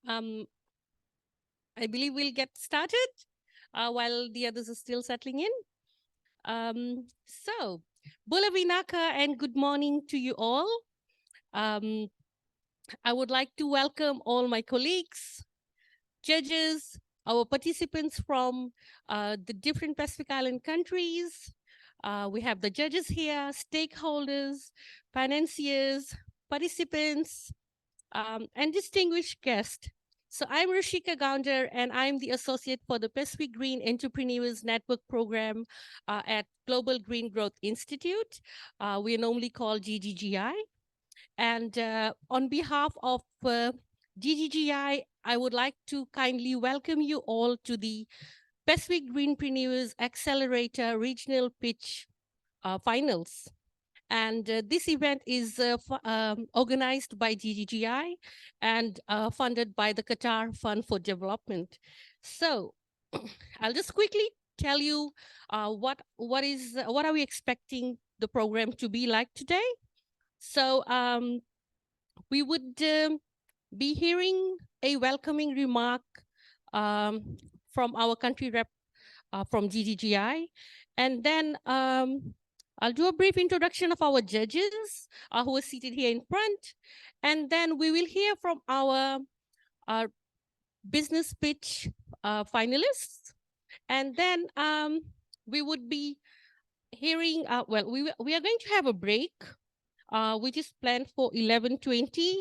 Um, I believe we'll get started while the others are still settling in. So, Bula Vinaka and good morning to you all. Um, I would like to welcome all my colleagues, judges, our participants from the different Pacific Island countries. We have the judges here, stakeholders, financiers, participants, and distinguished guests. So I'm Rishika Gounder, and I'm the associate for the Pacific Green Entrepreneurs Network Program at Global Green Growth Institute. We are normally called GGGI. And on behalf of GGGI, I would like to kindly welcome you all to the Pacific Greenpreneurs Accelerator Regional Pitch Finals. And this event is organized by GGGI and funded by the Qatar Fund for Development. So I'll just quickly tell you what are we expecting the program to be like today. So we would be hearing a welcoming remark from our country rep from GGGI, and then I'll do a brief introduction of our judges who are seated here in front, and then we will hear from our business pitch finalists, and then we would be hearing, we are going to have a break, which is planned for 11:20,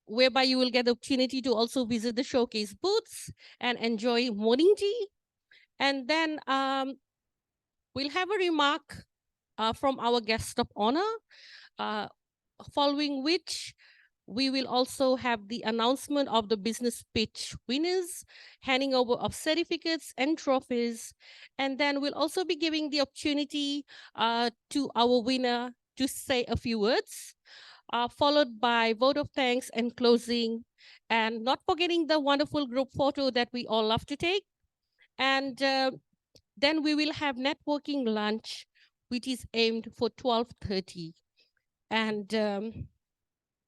whereby you will get the opportunity to also visit the showcase booths and enjoy morning tea. And then we'll have a remark from our guest of honor, following which we will also have the announcement of the business pitch winners, handing over of certificates and trophies. And then we'll also be giving the opportunity to our winner to say a few words, followed by vote of thanks and closing, and not forgetting the wonderful group photo that we all love to take. And then we will have networking lunch, which is aimed for 12:30. And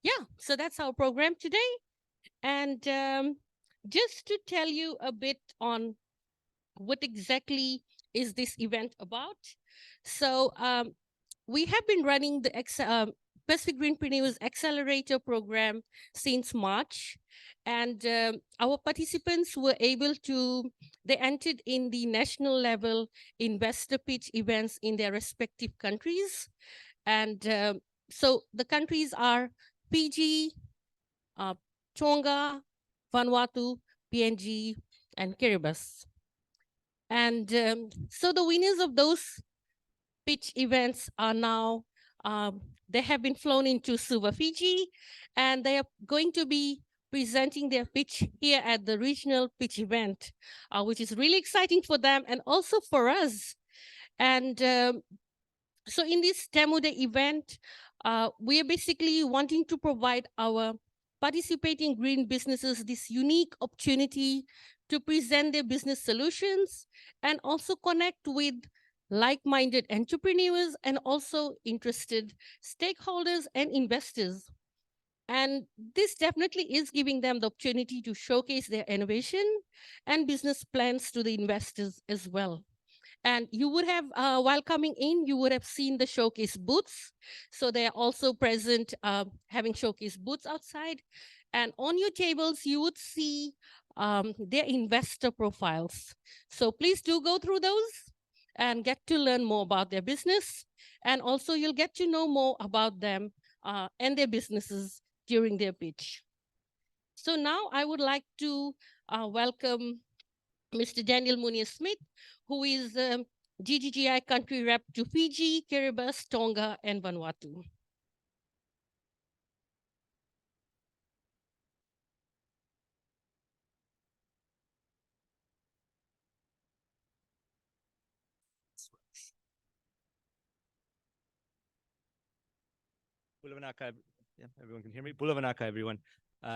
yeah, so that's our program today. And just to tell you a bit on what exactly is this event about. So we have been running the Pacific Greenpreneurs Accelerator program since March. And our participants were able to, they entered in the national level investor pitch events in their respective countries. And so the countries are Fiji, Tonga, Vanuatu, PNG, and Kiribati. And so the winners of those pitch events are now, they have been flown into Suva, Fiji, and they are going to be presenting their pitch here at the regional pitch event, which is really exciting for them and also for us. And so in this demo day event, we are basically wanting to provide our participating green businesses this unique opportunity to present their business solutions and also connect with like-minded entrepreneurs and also interested stakeholders and investors. And this definitely is giving them the opportunity to showcase their innovation and business plans to the investors as well. And you would have, while coming in, you would have seen the showcase booths. So they are also present, having showcase booths outside. And on your tables, you would see their investor profiles. So please do go through those and get to learn more about their business. And also you'll get to know more about them and their businesses during their pitch. So now I would like to welcome Mr. Daniel Munoz-Smith, who is GGGI country rep to Fiji, Kiribati, Tonga, and Vanuatu. Bulavanaka, yeah, everyone can hear me. Bulavanaka, everyone.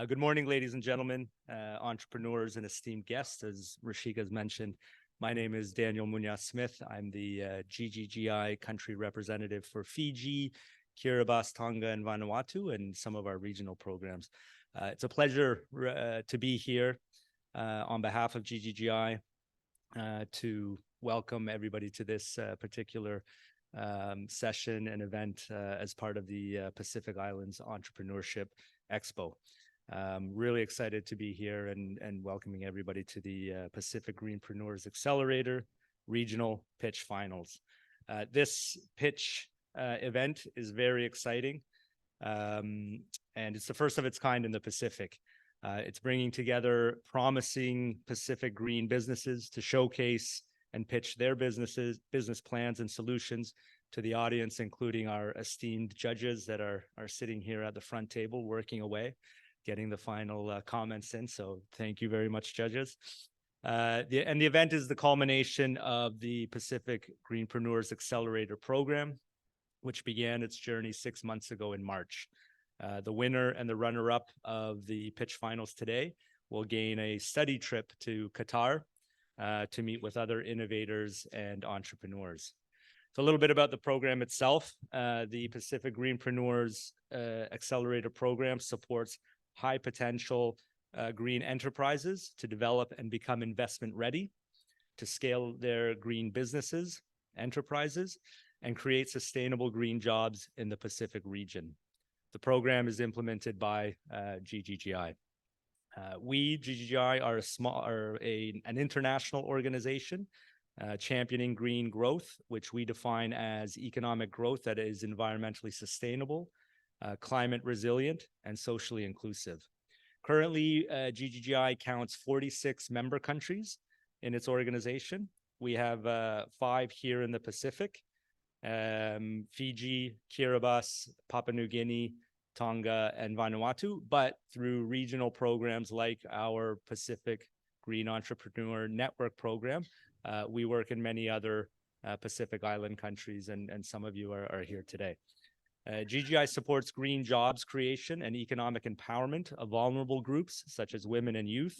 Good morning, ladies and gentlemen, entrepreneurs and esteemed guests. As Rashika has mentioned, my name is Daniel Munoz-Smith. I'm the GGGI country representative for Fiji, Kiribati, Tonga, and Vanuatu, and some of our regional programs. It's a pleasure to be here on behalf of GGGI to welcome everybody to this particular session and event as part of the Pacific Islands Entrepreneurship Expo. Really excited to be here and welcoming everybody to the Pacific Greenpreneurs Accelerator Regional Pitch Finals. This pitch event is very exciting, and it's the first of its kind in the Pacific. It's bringing together promising Pacific green businesses to showcase and pitch their business plans and solutions to the audience, including our esteemed judges that are sitting here at the front table working away, getting the final comments in. So thank you very much, judges. The event is the culmination of the Pacific Greenpreneurs Accelerator program, which began its journey 6 months ago in March. The winner and the runner-up of the pitch finals today will gain a study trip to Qatar to meet with other innovators and entrepreneurs. So a little bit about the program itself. The Pacific Greenpreneurs Accelerator program supports high potential green enterprises to develop and become investment ready, to scale their green businesses, enterprises, and create sustainable green jobs in the Pacific region. The program is implemented by GGGI. We, GGGI, are an international organization championing green growth, which we define as economic growth that is environmentally sustainable, climate resilient, and socially inclusive. Currently, GGGI counts 46 member countries in its organization. We have 5 here in the Pacific: Fiji, Kiribati, Papua New Guinea, Tonga, and Vanuatu, but through regional programs like our Pacific Green Entrepreneur Network program, we work in many other Pacific Island countries, and some of you are here today. GGI supports green jobs creation and economic empowerment of vulnerable groups such as women and youth.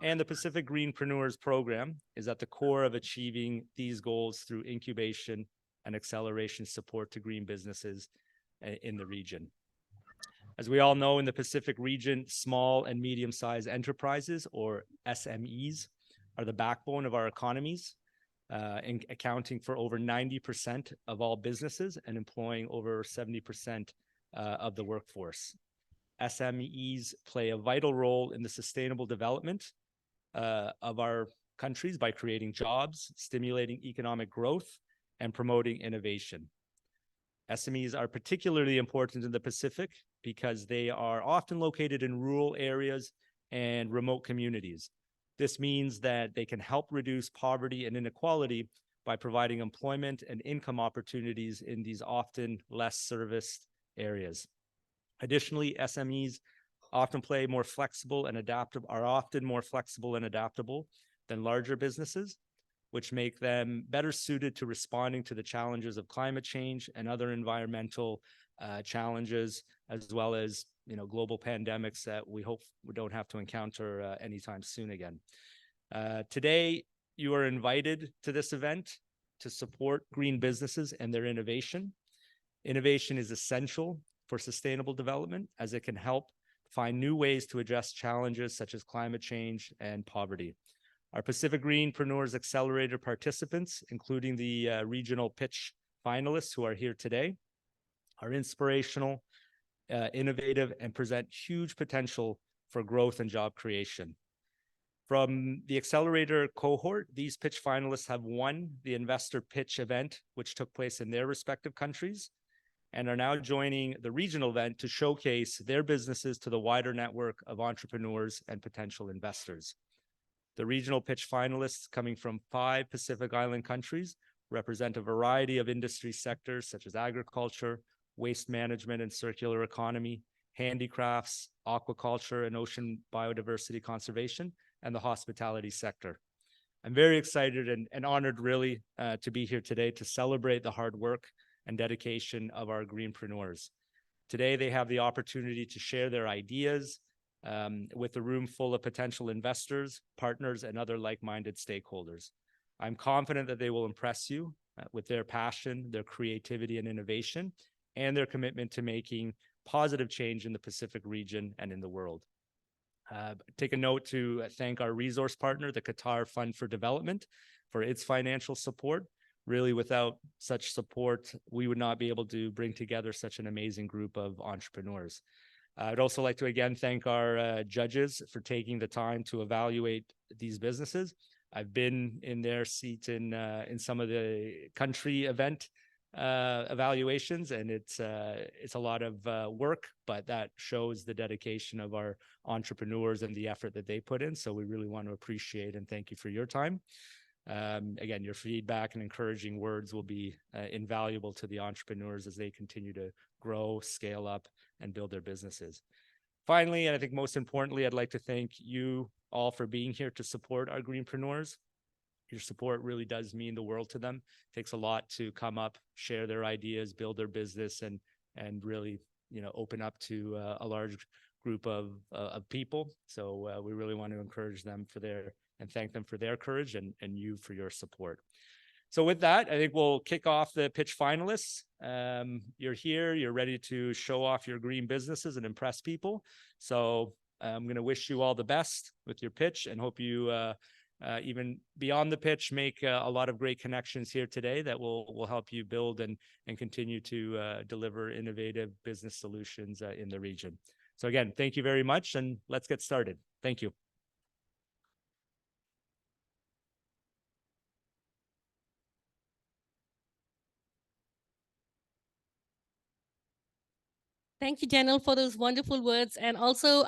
And the Pacific Greenpreneurs program is at the core of achieving these goals through incubation and acceleration support to green businesses in the region. As we all know, in the Pacific region, small and medium-sized enterprises, or SMEs, are the backbone of our economies, accounting for over 90% of all businesses and employing over 70% of the workforce. SMEs play a vital role in the sustainable development of our countries by creating jobs, stimulating economic growth, and promoting innovation. SMEs are particularly important in the Pacific because they are often located in rural areas and remote communities. This means that they can help reduce poverty and inequality by providing employment and income opportunities in these often less serviced areas. Additionally, SMEs are often more flexible and adaptable than larger businesses, which make them better suited to responding to the challenges of climate change and other environmental challenges, as well as global pandemics that we hope we don't have to encounter anytime soon again. Today, you are invited to this event to support green businesses and their innovation. Innovation is essential for sustainable development, as it can help find new ways to address challenges such as climate change and poverty. Our Pacific Greenpreneurs Accelerator participants, including the regional pitch finalists who are here today, are inspirational, innovative, and present huge potential for growth and job creation. From the Accelerator cohort, these pitch finalists have won the investor pitch event, which took place in their respective countries, and are now joining the regional event to showcase their businesses to the wider network of entrepreneurs and potential investors. The regional pitch finalists, coming from 5 Pacific Island countries, represent a variety of industry sectors such as agriculture, waste management and circular economy, handicrafts, aquaculture and ocean biodiversity conservation, and the hospitality sector. I'm very excited and honored really to be here today to celebrate the hard work and dedication of our greenpreneurs. Today, they have the opportunity to share their ideas with a room full of potential investors, partners, and other like-minded stakeholders. I'm confident that they will impress you with their passion, their creativity and innovation, and their commitment to making positive change in the Pacific region and in the world. Take a note to thank our resource partner, the Qatar Fund for Development, for its financial support. Really, without such support, we would not be able to bring together such an amazing group of entrepreneurs. I'd also like to again thank our judges for taking the time to evaluate these businesses. I've been in their seat in some of the country event evaluations, and it's a lot of work, but that shows the dedication of our entrepreneurs and the effort that they put in. So we really want to appreciate and thank you for your time. Again, your feedback and encouraging words will be invaluable to the entrepreneurs as they continue to grow, scale up, and build their businesses. Finally, and I think most importantly, I'd like to thank you all for being here to support our Greenpreneurs. Your support really does mean the world to them. It takes a lot to come up, share their ideas, build their business, and really, open up to a large group of people. So we really want to encourage them and thank them for their courage and you for your support. So with that, I think we'll kick off the pitch finalists. You're here, you're ready to show off your green businesses and impress people. So I'm going to wish you all the best with your pitch and hope you even beyond the pitch, make a lot of great connections here today that will help you build and continue to deliver innovative business solutions in the region. So again, thank you very much, and let's get started. Thank you. Thank you, Daniel, for those wonderful words, and also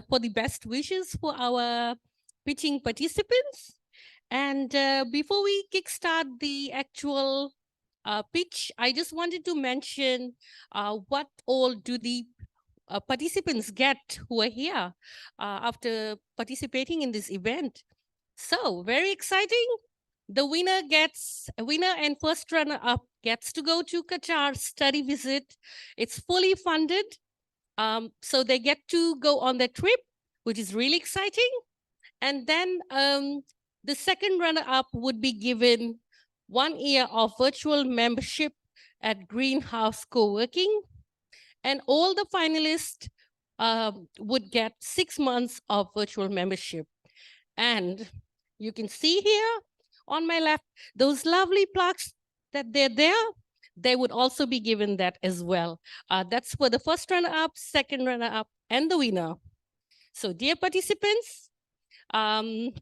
for the best wishes for our pitching participants. And before we kickstart the actual pitch, I just wanted to mention what all do the participants get who are here after participating in this event. So very exciting. The winner and first runner up gets to go to Qatar study visit. It's fully funded. So they get to go on their trip, which is really exciting. And then the second runner up would be given 1 year of virtual membership at Greenhouse Co-working. And all the finalists would get 6 months of virtual membership. And you can see here on my left, those lovely plaques that they're there, they would also be given that as well. That's for the first runner-up, second runner-up, and the winner. So dear participants, and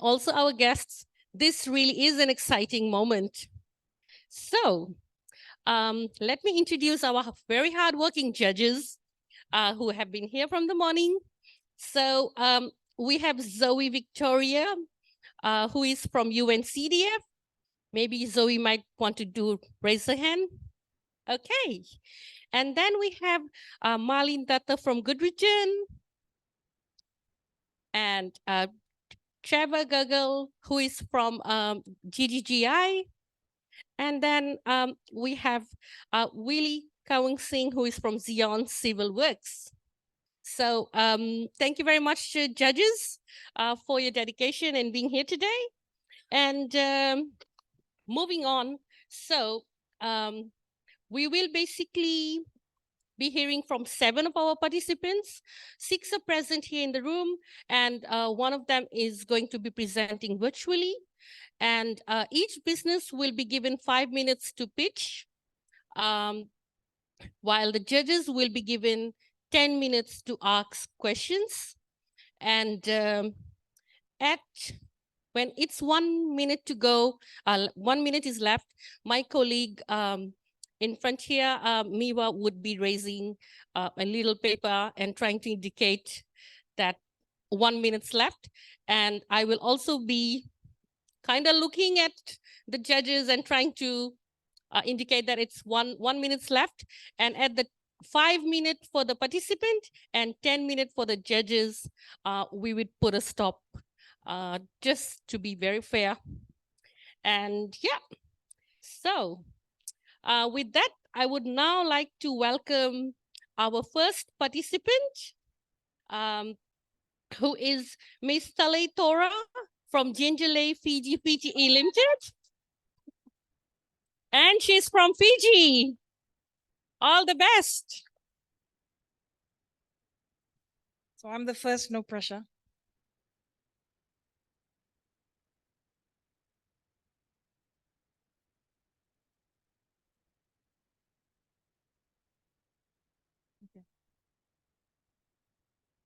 also our guests, this really is an exciting moment. So let me introduce our very hardworking judges who have been here from the morning. So we have Zoe Victoria, who is from UNCDF. Maybe Zoe might want to raise her hand. Okay. And then we have Marlene Dutta from Good Region, and Trevor Guggle, who is from GGGI. And then we have Willie Kawang Singh, who is from Zion Civil Works. So thank you very much, judges, for your dedication and being here today. And moving on, so we will basically be hearing from 7 of our participants. 6 are present here in the room, and 1 of them is going to be presenting virtually. And each business will be given 5 minutes to pitch, while the judges will be given 10 minutes to ask questions. And when it's 1 minute to go, 1 minute is left, my colleague in front here, Miwa, would be raising a little paper and trying to indicate that 1 minute's left. And I will also be kind of looking at the judges and trying to indicate that it's one minute's left. And at the 5 minutes for the participant and 10 minutes for the judges, we would put a stop, just to be very fair. And yeah, so with that, I would now like to welcome our first participant, who is Ms. Talay Tora from Jinjalay, Fiji, PTE Limited. And she's from Fiji. All the best. So I'm the first, no pressure.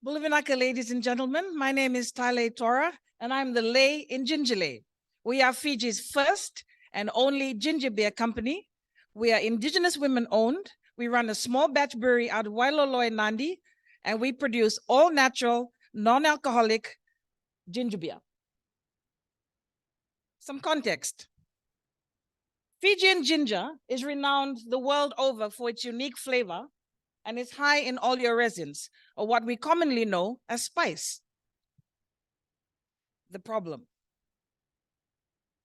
Bulavinaka, ladies and gentlemen, my name is Tale Tora, and I'm the lay in Gingerley. We are Fiji's first and only ginger beer company. We are Indigenous women owned. We run a small batch brewery out of Wailoloa, Nandi, and we produce all natural, non-alcoholic ginger beer. Some context. Fijian ginger is renowned the world over for its unique flavor and is high in oleoresins, or what we commonly know as spice. The problem.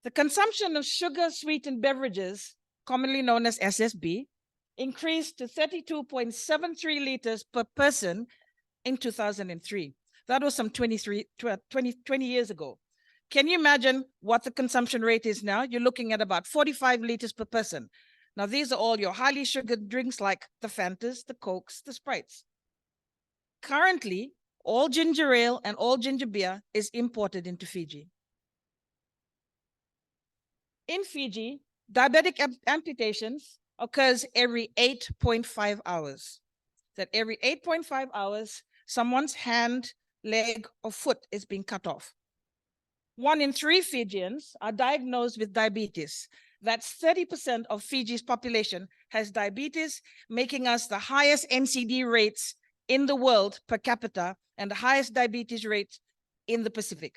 The consumption of sugar-sweetened beverages, commonly known as SSB, increased to 32.73 liters per person in 2003. That was some 20 years ago. Can you imagine what the consumption rate is now? You're looking at about 45 liters per person. Now, these are all your highly sugared drinks like the Fantas, the Cokes, the Sprites. Currently, all ginger ale and all ginger beer is imported into Fiji. In Fiji, diabetic amputations occurs every 8.5 hours. That every 8.5 hours, someone's hand, leg, or foot is being cut off. 1 in 3 Fijians are diagnosed with diabetes. That's 30% of Fiji's population has diabetes, making us the highest NCD rates in the world per capita and the highest diabetes rate in the Pacific.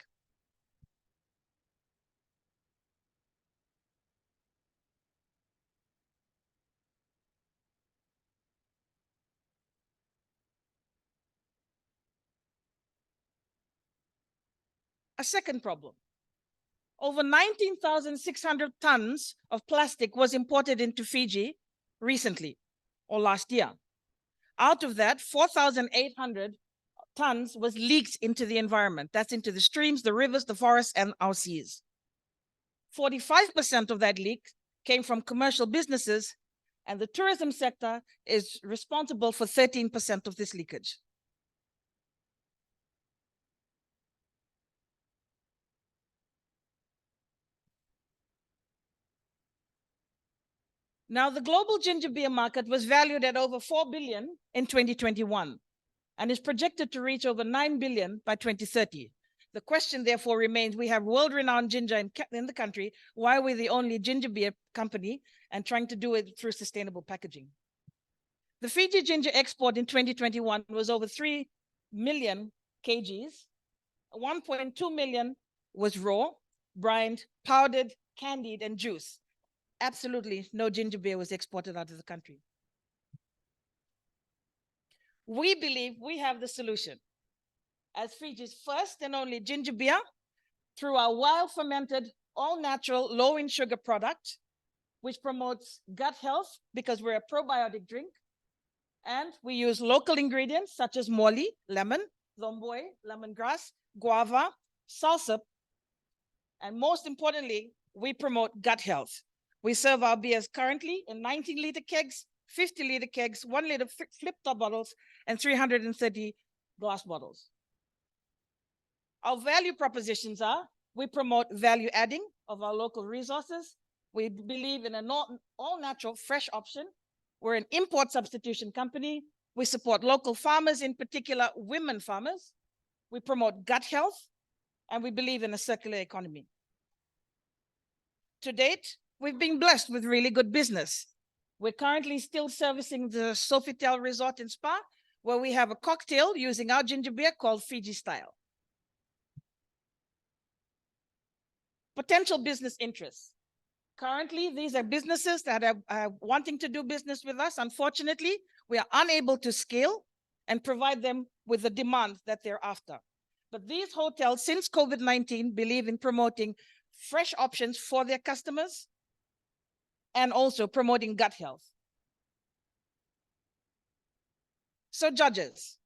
A second problem. Over 19,600 tons of plastic was imported into Fiji recently or last year. Out of that, 4,800 tons was leaked into the environment. That's into the streams, the rivers, the forests, and our seas. 45% of that leak came from commercial businesses, and the tourism sector is responsible for 13% of this leakage. Now, the global ginger beer market was valued at over 4 billion in 2021 and is projected to reach over 9 billion by 2030. The question, therefore, remains, we have world-renowned ginger in the country. Why are we the only ginger beer company and trying to do it through sustainable packaging? The Fiji ginger export in 2021 was over 3 million kgs. 1.2 million was raw, brined, powdered, candied, and juice. Absolutely no ginger beer was exported out of the country. We believe we have the solution. As Fiji's first and only ginger beer, through our wild fermented, all natural, low in sugar product, which promotes gut health because we're a probiotic drink. And we use local ingredients such as moli, lemon, zomboy, lemongrass, guava, salsa. And most importantly, we promote gut health. We serve our beers currently in 19-liter kegs, 50-liter kegs, 1-liter flip-top bottles, and 330 glass bottles. Our value propositions are, we promote value adding of our local resources. We believe in an all-natural, fresh option. We're an import substitution company. We support local farmers, in particular women farmers. We promote gut health, and we believe in a circular economy. To date, we've been blessed with really good business. We're currently still servicing the Sofitel Resort and Spa, where we have a cocktail using our ginger beer called Fiji Style. Potential business interests. Currently, these are businesses that are wanting to do business with us. Unfortunately, we are unable to scale and provide them with the demand that they're after. But these hotels, since COVID-19, believe in promoting fresh options for their customers and also promoting gut health. So judges,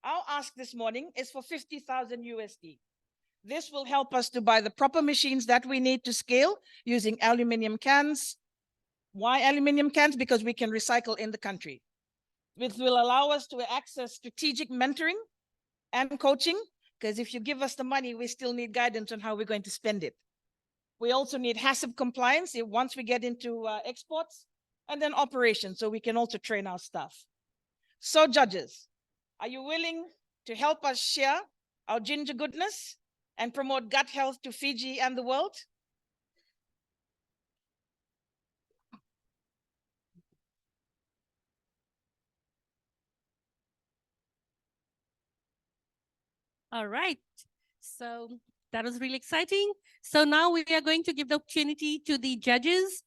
our ask this morning is for 50,000 USD. This will help us to buy the proper machines that we need to scale using aluminum cans. Why aluminum cans? Because we can recycle in the country. This will allow us to access strategic mentoring and coaching, because if you give us the money, we still need guidance on how we're going to spend it. We also need HACCP compliance once we get into exports, and then operations, so we can also train our staff. So judges, are you willing to help us share our ginger goodness and promote gut health to Fiji and the world? All right. So that was really exciting. So now we are going to give the opportunity to the judges.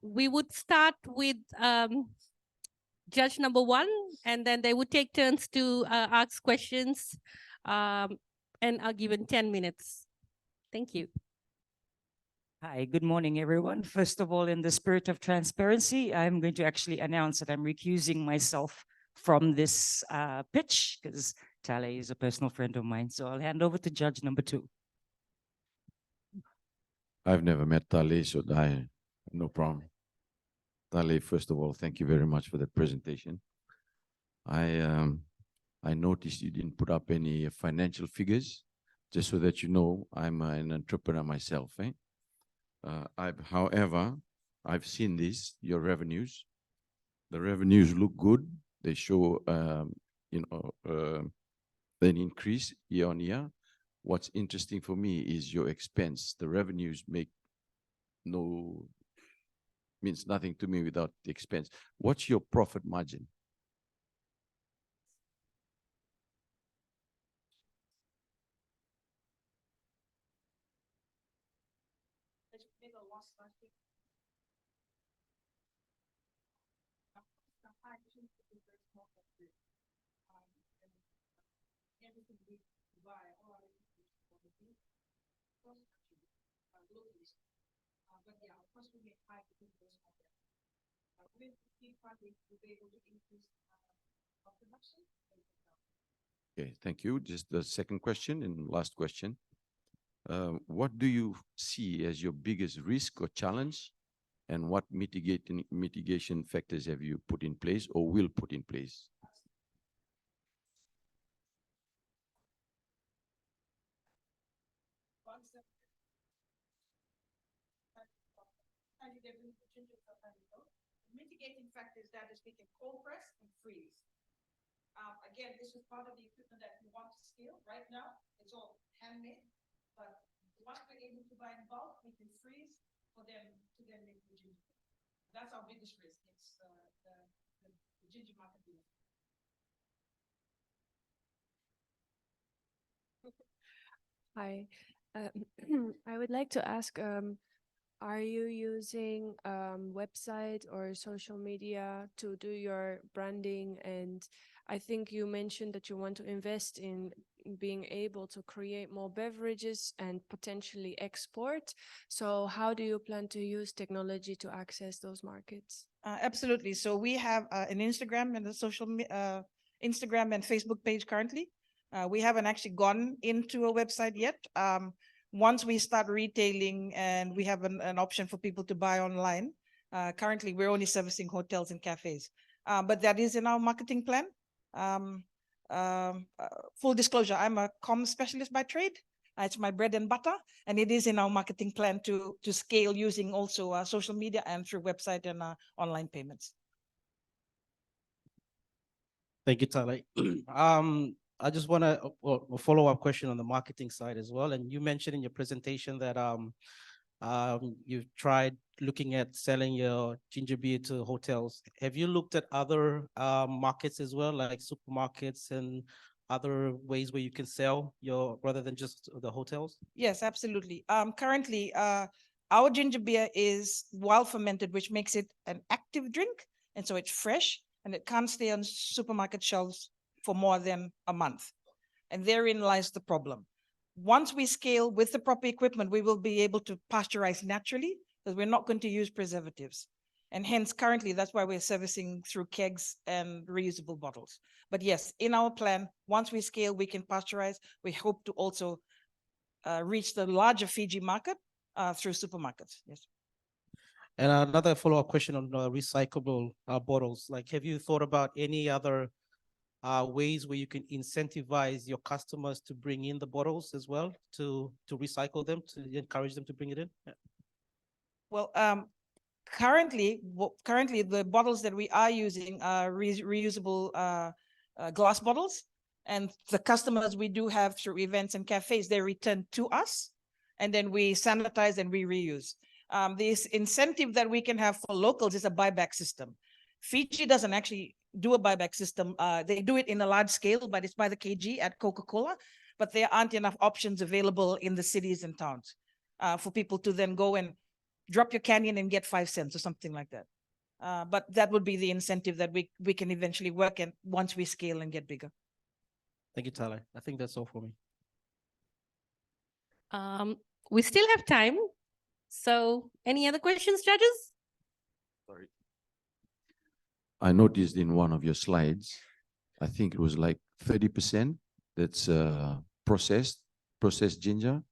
We would start with judge number one, and then they would take turns to ask questions. And I'll give it 10 minutes. Thank you. Hi, good morning, everyone. First of all, in the spirit of transparency, I'm going to actually announce that I'm recusing myself from this pitch because Tale is a personal friend of mine. So I'll hand over to judge number two. I've never met Tale, so no problem. Tale, first of all, thank you very much for that presentation. I noticed you didn't put up any financial figures, just so that you know I'm an entrepreneur myself. However, I've seen your revenues. The revenues look good. They show, an increase year on year. What's interesting for me is your expense. The revenues means nothing to me without the expense. What's your profit margin? Okay, thank you. Just the second question and last question. What do you see as your biggest risk or challenge, and what mitigation factors have you put in place or will put in place? Mitigating factors that is we can cold press and freeze. Again, this is part of the equipment that we want to scale. Right now, it's all handmade, but once we're able to buy in bulk, we can freeze for them to then make the ginger. That's our biggest risk. It's the ginger market. Hi, I would like to ask, are you using website or social media to do your branding? And I think you mentioned that you want to invest in being able to create more beverages and potentially export. So how do you plan to use technology to access those markets? Absolutely. So we have an Instagram and Instagram and Facebook page currently. We haven't actually gone into a website yet. Once we start retailing and we have an option for people to buy online, currently we're only servicing hotels and cafes. But that is in our marketing plan. Full disclosure, I'm a comm specialist by trade. It's my bread and butter, and it is in our marketing plan to scale using also social media and through website and online payments. Thank you, Tale. I just want to a follow-up question on the marketing side as well. And you mentioned in your presentation that you've tried looking at selling your ginger beer to hotels. Have you looked at other markets as well, like supermarkets and other ways where you can sell rather than just the hotels? Yes, absolutely. Currently, our ginger beer is wild fermented, which makes it an active drink. And so it's fresh and it can't stay on supermarket shelves for more than a month. And therein lies the problem. Once we scale with the proper equipment, we will be able to pasteurize naturally, because we're not going to use preservatives. And hence, currently, that's why we're servicing through kegs and reusable bottles. But yes, in our plan, once we scale, we can pasteurize. We hope to also reach the larger Fiji market through supermarkets. Yes. And another follow-up question on recyclable bottles. Like, have you thought about any other ways where you can incentivize your customers to bring in the bottles as well, to recycle them, to encourage them to bring it in? Yeah. Well, currently the bottles that we are using are reusable glass bottles, and the customers we do have through events and cafes, they return to us, and then we sanitize and we reuse. This incentive that we can have for locals is a buyback system. Fiji doesn't actually do a buyback system. They do it in a large scale, but it's by the kg at Coca-Cola, but there aren't enough options available in the cities and towns for people to then go and drop your canyon and get 5 cents or something like that. But that would be the incentive that we can eventually work in once we scale and get bigger. Thank you, Tale. I think that's all for me. We still have time. So any other questions, judges? Sorry. I noticed in one of your slides, I think it was like 30% that's processed ginger,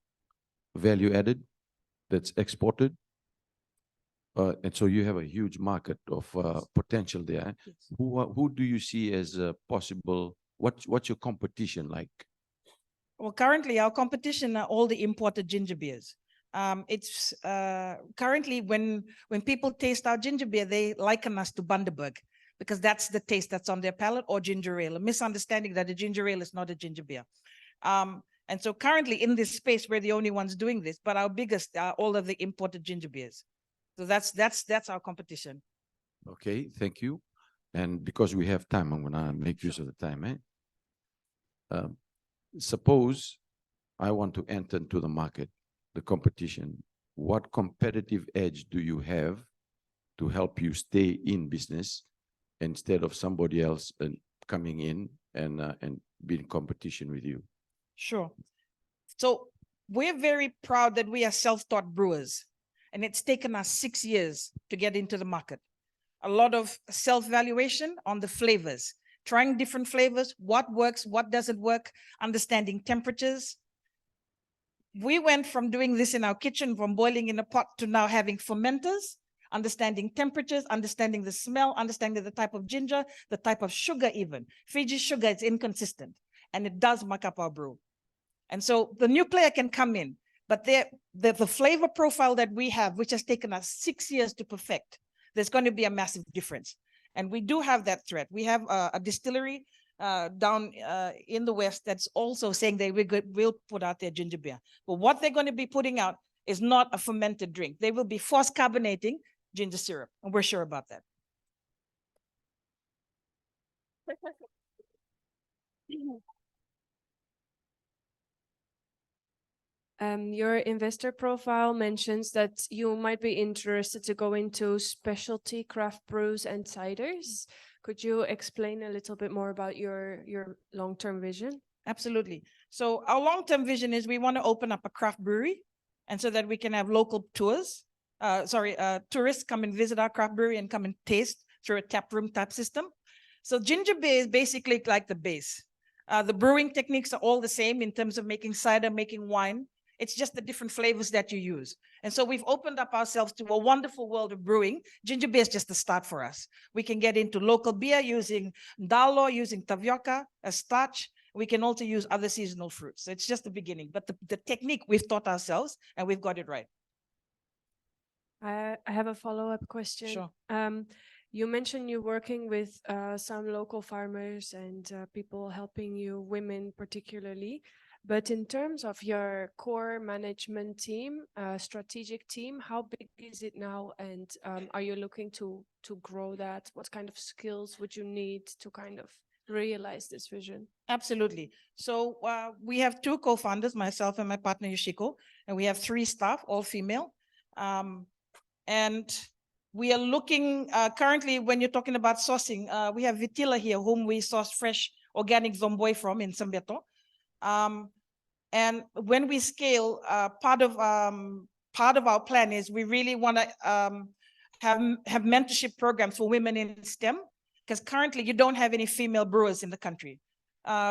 value added, that's exported. And so you have a huge market of potential there. Yes. Who do you see as possible? What's your competition like? Well, currently our competition are all the imported ginger beers. It's currently when people taste our ginger beer, they liken us to Bundaberg because that's the taste that's on their palate, or ginger ale, a misunderstanding that a ginger ale is not a ginger beer. And so currently in this space, we're the only ones doing this, but our biggest are all of the imported ginger beers. So that's our competition. Okay, thank you. And because we have time, I'm gonna make use of the time. Suppose I want to enter into the market, the competition. What competitive edge do you have to help you stay in business instead of somebody else coming in and be in competition with you? Sure. So we're very proud that we are self-taught brewers, and it's taken us 6 years to get into the market. A lot of self-valuation on the flavors, trying different flavors, what works, what doesn't work, understanding temperatures. We went from doing this in our kitchen, from boiling in a pot, to now having fermenters, understanding temperatures, understanding the smell, understanding the type of ginger, the type of sugar even. Fiji sugar is inconsistent, and it does muck up our brew. And so the new player can come in, but the flavor profile that we have, which has taken us 6 years to perfect, there's going to be a massive difference. And we do have that threat. We have a distillery down in the West that's also saying they will put out their ginger beer. But what they're going to be putting out is not a fermented drink. They will be force carbonating ginger syrup, and we're sure about that. Your investor profile mentions that you might be interested to go into specialty craft brews and ciders. Could you explain a little bit more about your long-term vision? Absolutely. So our long-term vision is we want to open up a craft brewery, and so that we can have local tourists come and visit our craft brewery and come and taste through a tap room type system. So ginger beer is basically like the base. The brewing techniques are all the same in terms of making cider, making wine. It's just the different flavors that you use. And so we've opened up ourselves to a wonderful world of brewing. Ginger beer is just the start for us. We can get into local beer using ndalo, using tapioca as starch. We can also use other seasonal fruits. So it's just the beginning. But the technique we've taught ourselves, and we've got it right. I have a follow-up question. Sure. You mentioned you're working with some local farmers and people helping you, women particularly. But in terms of your core management team, strategic team, how big is it now? And are you looking to grow that? What kind of skills would you need to kind of realize this vision? Absolutely. So we have 2 co-founders, myself and my partner Yoshiko, and we have 3 staff, all female. And we are looking currently, when you're talking about sourcing, we have Vitila here, whom we source fresh organic zomboy from in Sambeto. And when we scale, part of our plan is we really want to have mentorship programs for women in STEM, because currently you don't have any female brewers in the country.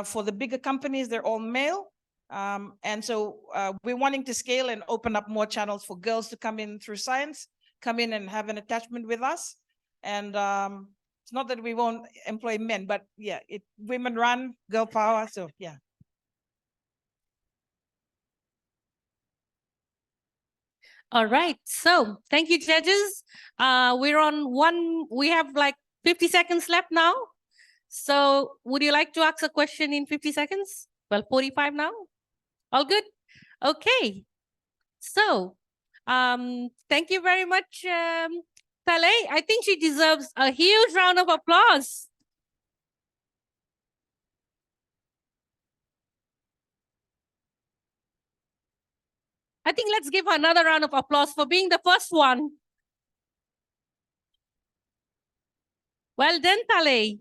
For the bigger companies, they're all male. And so we're wanting to scale and open up more channels for girls to come in through science, come in and have an attachment with us. And It's not that we won't employ men, but yeah, women run, girl power. So yeah. All right. So thank you, judges. We have like 50 seconds left now. So would you like to ask a question in 50 seconds? Well, 45 now. All good? Okay. So thank you very much, Tale. I think she deserves a huge round of applause. I think let's give her another round of applause for being the first one. Well done, Tale.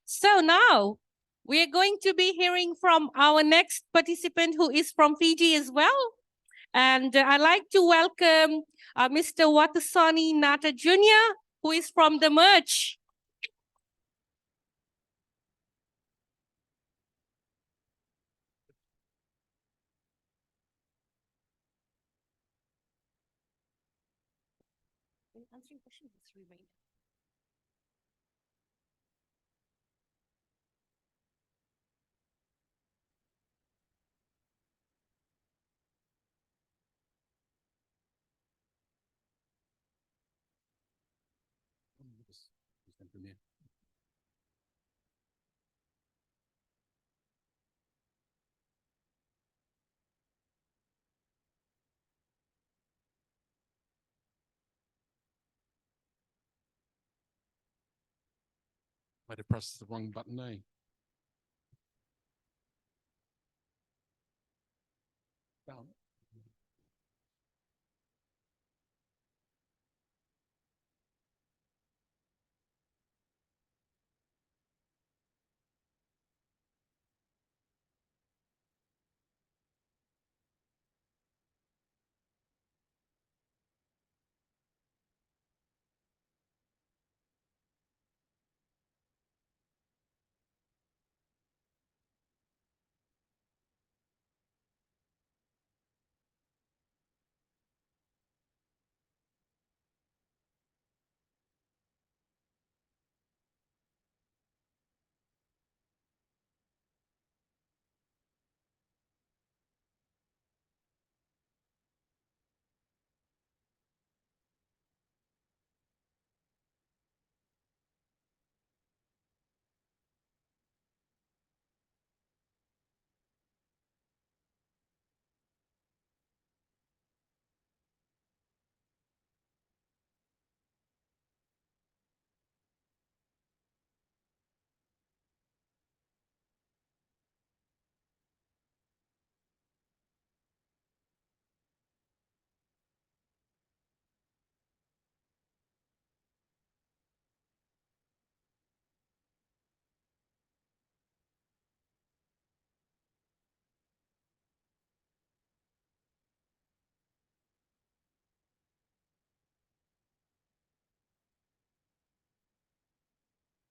So now we are going to be hearing from our next participant who is from Fiji as well. And I'd like to welcome Mr. Watasani Nata Jr., who is from the Merge. Answering questions is remain. Might have pressed the wrong button, eh? Down.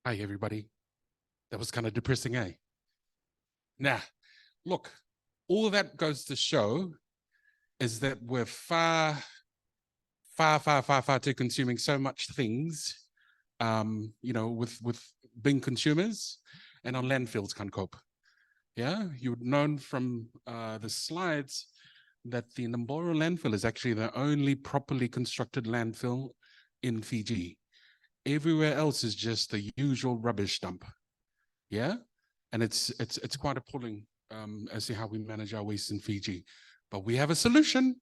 Hi, everybody. That was kind of depressing, eh? Nah, look, all that goes to show is that we're far too consuming so much things, with being consumers, and our landfills can't cope. Yeah, you would known from the slides that the Namboro landfill is actually the only properly constructed landfill in Fiji. Everywhere else is just the usual rubbish dump. Yeah, and it's quite appalling as to how we manage our waste in Fiji. But we have a solution,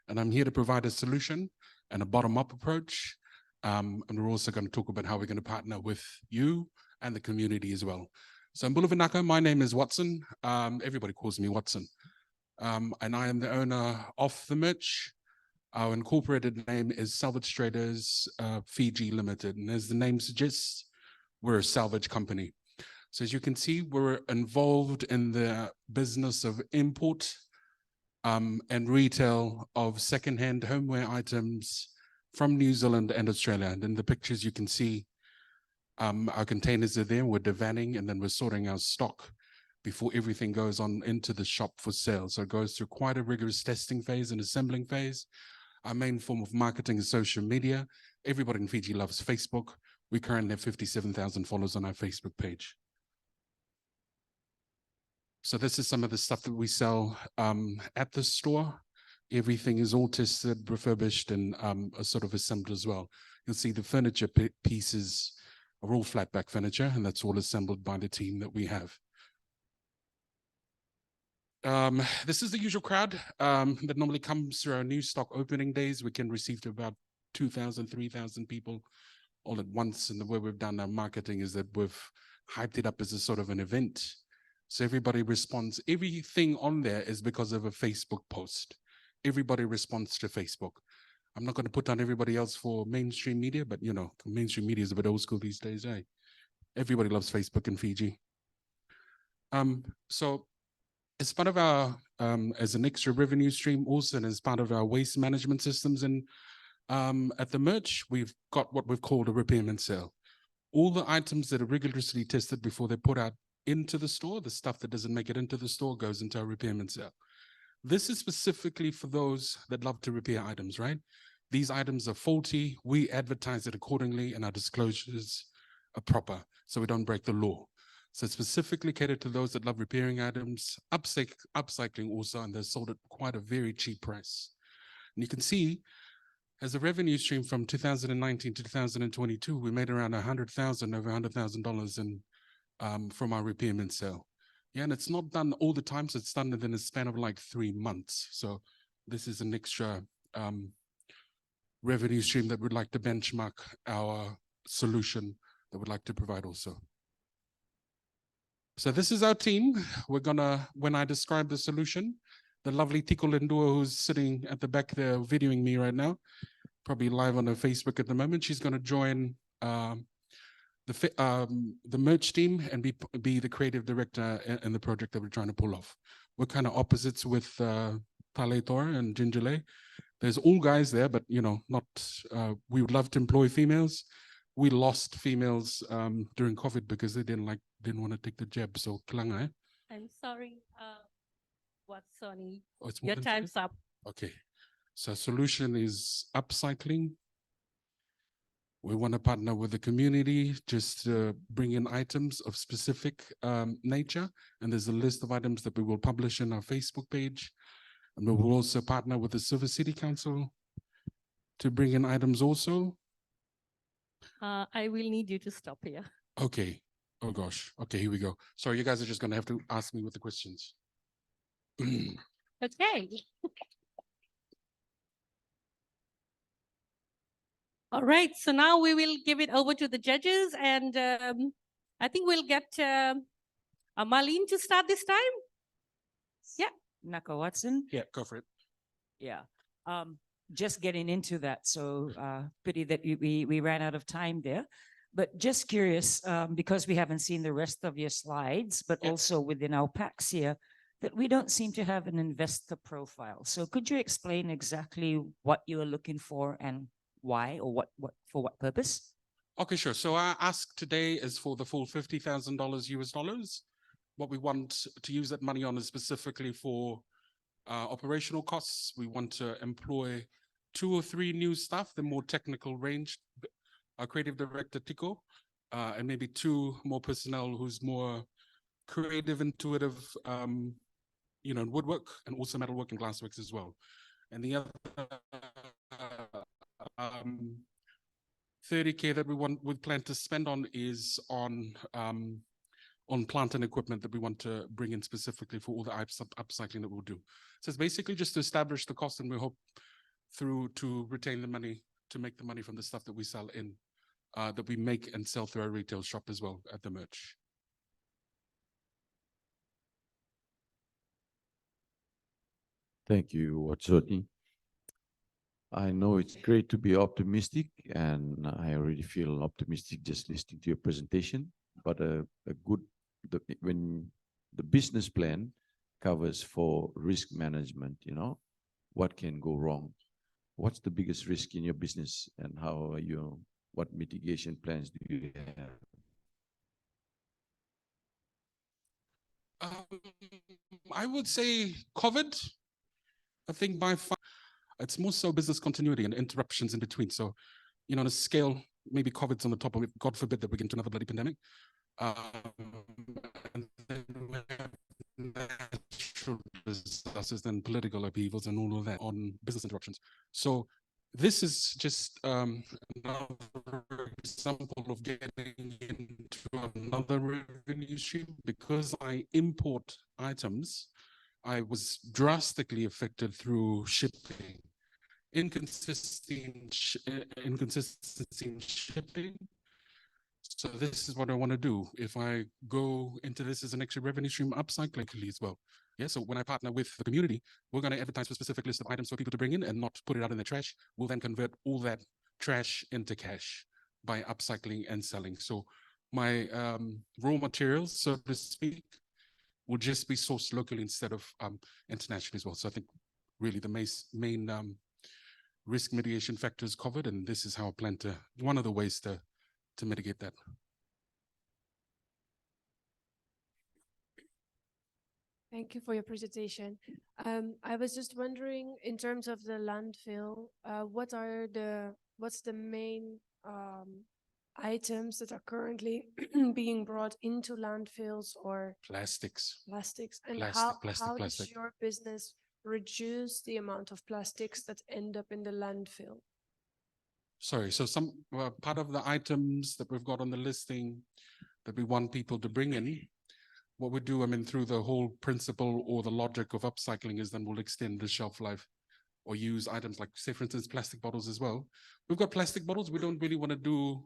and I'm here to provide a solution and a bottom-up approach. And we're also going to talk about how we're going to partner with you and the community as well. So in Bulavanaka, my name is Watson. Everybody calls me Watson. And I am the owner of the Merch. Our incorporated name is Salvage Traders Fiji Limited. And as the name suggests, we're a salvage company. So as you can see, we're involved in the business of import and retail of secondhand homeware items from New Zealand and Australia. And in the pictures you can see our containers are there, we're divanning, and then we're sorting our stock before everything goes on into the shop for sale. So it goes through quite a rigorous testing phase and assembling phase. Our main form of marketing is social media. Everybody in Fiji loves Facebook. We currently have 57,000 followers on our Facebook page. So this is some of the stuff that we sell at the store. Everything is all tested, refurbished, and sort of assembled as well. You'll see the furniture pieces are all flat back furniture, and that's all assembled by the team that we have. This is the usual crowd that normally comes through our new stock opening days. We can receive to about 2,000, 3,000 people all at once. And the way we've done our marketing is that we've hyped it up as a sort of an event. So everybody responds. Everything on there is because of a Facebook post. Everybody responds to Facebook. I'm not going to put on everybody else for mainstream media, but you know, mainstream media is a bit old school these days, eh? Everybody loves Facebook in Fiji. So as part of our, as an extra revenue stream also, and as part of our waste management systems, and at the merch, we've got what we've called a repairment sale. All the items that are rigorously tested before they're put out into the store, the stuff that doesn't make it into the store goes into our repairment sale. This is specifically for those that love to repair items, right? These items are faulty, we advertise it accordingly, and our disclosures are proper, so we don't break the law. So specifically catered to those that love repairing items, upcycling also, and they're sold at quite a very cheap price. And you can see, as a revenue stream from 2019 to 2022, we made around over $100,000 in from our repairment sale. Yeah, and it's not done all the time, so it's done within a span of like 3 months. So this is an extra revenue stream that we'd like to benchmark our solution that we'd like to provide also. So this is our team. We're gonna, when I describe the solution, the lovely Tiko Lindua, who's sitting at the back there videoing me right now, probably live on her Facebook at the moment, she's gonna join the merch team and be the creative director in the project that we're trying to pull off. We're kind of opposites with Tale Tora and Gingerle. There's all guys there, but you know, not. We would love to employ females. We lost females during COVID because they didn't want to take the jab. So klanga, eh? I'm sorry. What's Sonny? Oh, it's more Your than time's up. Okay. So solution is upcycling. We want to partner with the community, just bring in items of specific nature. And there's a list of items that we will publish in our Facebook page. And we will also partner with the Silver City Council to bring in items also. I will need you to stop here. Okay. Oh gosh. Okay, here we go. Sorry, you guys are just going to have to ask me with the questions. Okay. All right, so now we will give it over to the judges, and I think we'll get Marlene to start this time. Yeah. Naka Watson. Yeah, go for it. Yeah. Just getting into that. So pity that we ran out of time there. But just curious, because we haven't seen the rest of your slides, but also within our packs here, that we don't seem to have an investor profile. So could you explain exactly what you are looking for and why, or for what purpose? Okay, sure. So our ask today is for the full $50,000 US dollars. What we want to use that money on is specifically for operational costs. We want to employ 2 or 3 new staff, the more technical range, our creative director, Tiko, and maybe 2 more personnel who's more creative, intuitive, you know, woodwork, and also metalwork and glassworks as well. And the other 30K that we plan to spend on is on plant and equipment that we want to bring in specifically for all the upcycling that we'll do. So it's basically just to establish the cost, and we hope to retain the money, to make the money from the stuff that we sell in, that we make and sell through our retail shop as well at the merch. Thank you, Watsoni. I know it's great to be optimistic, and I already feel optimistic just listening to your presentation. But when the business plan covers for risk management, you know, what can go wrong? What's the biggest risk in your business, and how are you? What mitigation plans do you have? I would say COVID. I think by far, it's more so business continuity and interruptions in between. So, you know, on a scale maybe COVID's on the top of it. God forbid that we get into another bloody pandemic. And then we have natural disasters, then political upheavals and all of that on business interruptions. So this is just another example of getting into another revenue stream. Because I import items, I was drastically affected through shipping. Inconsistency in shipping. So this is what I want to do. If I go into this as an extra revenue stream, upcycling as well. Yeah, so when I partner with the community, we're going to advertise for a specific list of items for people to bring in and not put it out in the trash. We'll then convert all that trash into cash by upcycling and selling. So my raw materials, so to speak, will just be sourced locally instead of internationally as well. So I think really the main risk mitigation factors covered, and this is how I plan to, one of the ways to mitigate that. Thank you for your presentation. I was just wondering, in terms of the landfill, what's the main items that are currently being brought into landfills or Plastics. and Plastic. how does your business reduce the amount of plastics that end up in the landfill? Sorry, so some part of the items that we've got on the listing that we want people to bring in, what we do, I mean, through the whole principle or the logic of upcycling is then we'll extend the shelf life or use items like, say, for instance, plastic bottles as well. We've got plastic bottles. We don't really want to do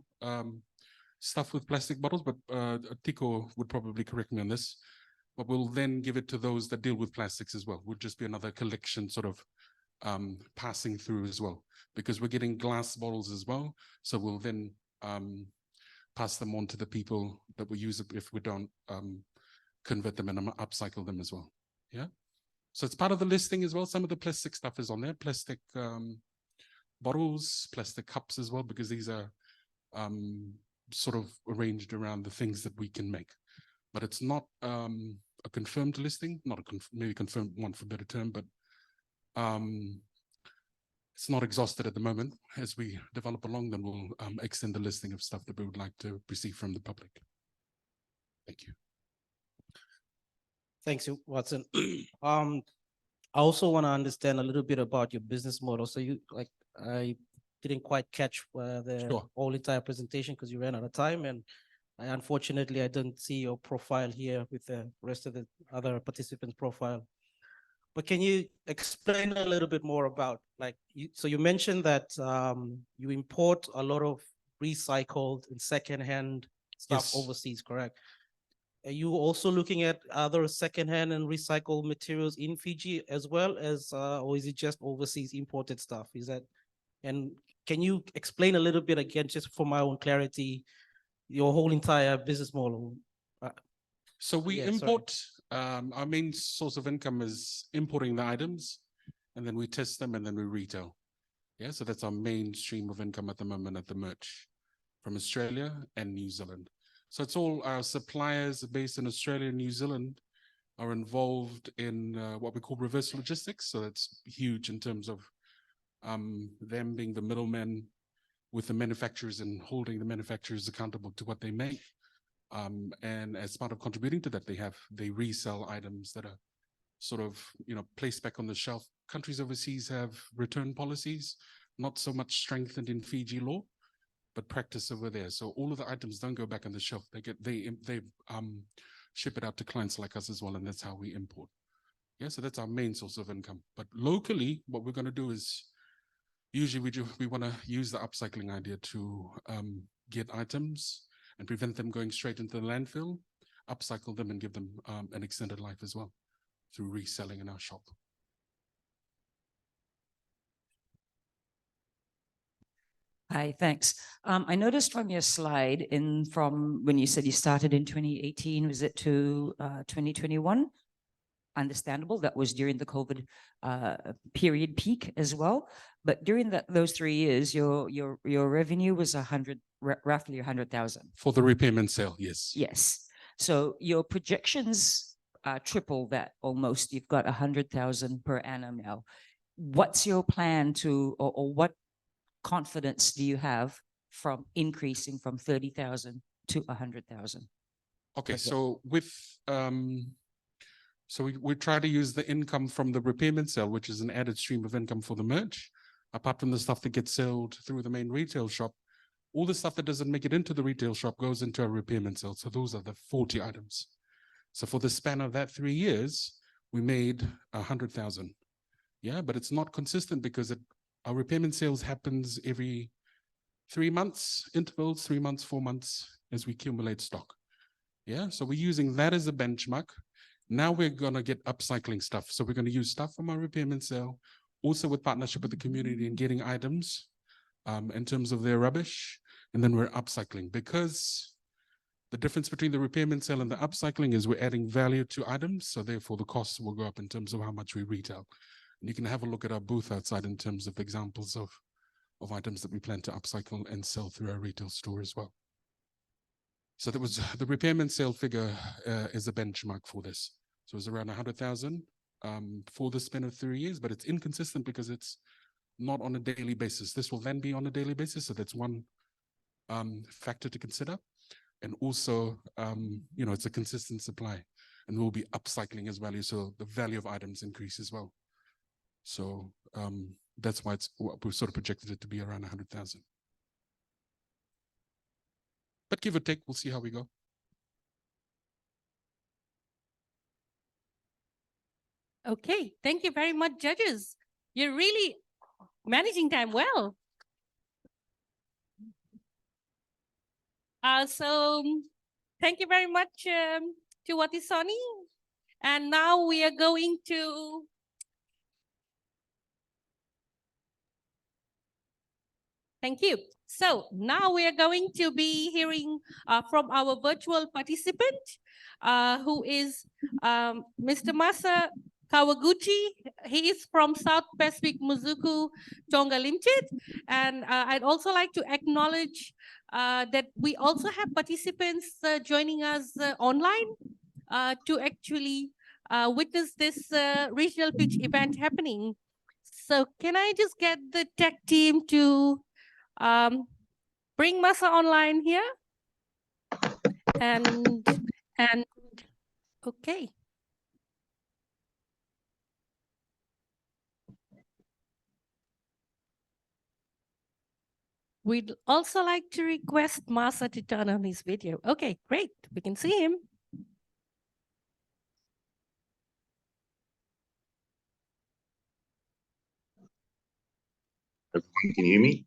stuff with plastic bottles, but Tico would probably correct me on this. But we'll then give it to those that deal with plastics as well. Would just be another collection sort of passing through as well, because we're getting glass bottles as well. So we'll then pass them on to the people that will use it if we don't convert them and upcycle them as well. Yeah. So it's part of the listing as well. Some of the plastic stuff is on there, plastic bottles, plastic cups as well, because these are sort of arranged around the things that we can make. But it's not a confirmed listing, not a maybe confirmed one for a better term, but it's not exhausted at the moment. As we develop along, then we'll extend the listing of stuff that we would like to receive from the public. Thank you. Thanks, Watson. I also want to understand a little bit about your business model. So I didn't quite catch the whole entire presentation because you ran out of time, and unfortunately I didn't see your profile here with the rest of the other participants' profile. But can you explain a little bit more about, so you mentioned that you import a lot of recycled and secondhand stuff overseas, correct? Are you also looking at other secondhand and recycled materials in Fiji as well as, or is it just overseas imported stuff? Is that, and can you explain a little bit again, just for my own clarity, your whole entire business model? So we import, our main source of income is importing the items, and then we test them and then we retail. Yeah, so that's our main stream of income at the moment at the merch from Australia and New Zealand. So it's all our suppliers based in Australia and New Zealand are involved in what we call reverse logistics. So that's huge in terms of them being the middlemen with the manufacturers and holding the manufacturers accountable to what they make. And as part of contributing to that, they resell items that are sort of, placed back on the shelf. Countries overseas have return policies, not so much strengthened in Fiji law, but practice over there. So all of the items don't go back on the shelf. They ship it out to clients like us as well, and that's how we import. Yeah, so that's our main source of income. But locally, what we're going to do is usually we want to use the upcycling idea to get items and prevent them going straight into the landfill, upcycle them and give them an extended life as well through reselling in our shop. Hi, thanks. I noticed from your slide from when you said you started in 2018, was it to 2021? Understandable, that was during the COVID period peak as well. But during those 3 years, your revenue was roughly 100,000. For the repayment sale, yes. Yes. So your projections triple that almost. You've got 100,000 per annum now. What's your plan to, or what confidence do you have from increasing from 30,000 to 100,000. Okay, But yeah. so with so we try to use the income from the repayment sale, which is an added stream of income for the merch, apart from the stuff that gets sold through the main retail shop. All the stuff that doesn't make it into the retail shop goes into a repayment sale. So those are the 40 items. So for the span of that 3 years, we made 100,000. Yeah, but it's not consistent because our repayment sales happens every 3 months, intervals, 3 months, 4 months, as we accumulate stock. Yeah, so we're using that as a benchmark. Now we're going to get upcycling stuff. So we're going to use stuff from our repayment sale, also with partnership with the community and getting items in terms of their rubbish. And then we're upcycling, because the difference between the repayment sale and the upcycling is we're adding value to items. So therefore the costs will go up in terms of how much we retail. And you can have a look at our booth outside in terms of examples of items that we plan to upcycle and sell through our retail store as well. So there was the repayment sale figure is a benchmark for this. So it was around 100,000 for the span of 3 years, but it's inconsistent because it's not on a daily basis. This will then be on a daily basis. So that's one factor to consider. And also, you know, it's a consistent supply, and we'll be upcycling as value. So the value of items increase as well. So that's why we've sort of projected it to be around 100,000. But give or take, we'll see how we go. Okay, thank you very much, judges. You're really managing time well. So thank you very much to Watisoni. And now we are going to thank you. So now we are going to be hearing from our virtual participant, who is Mr. Masa Kawaguchi. He is from South Pacific Muzuku Tonga Limited. And I'd also like to acknowledge that we also have participants joining us online to actually witness this regional pitch event happening. So can I just get the tech team to bring Masa online here? And okay. We'd also like to request Masa to turn on his video. Okay, great. We can see him. Everyone can hear me?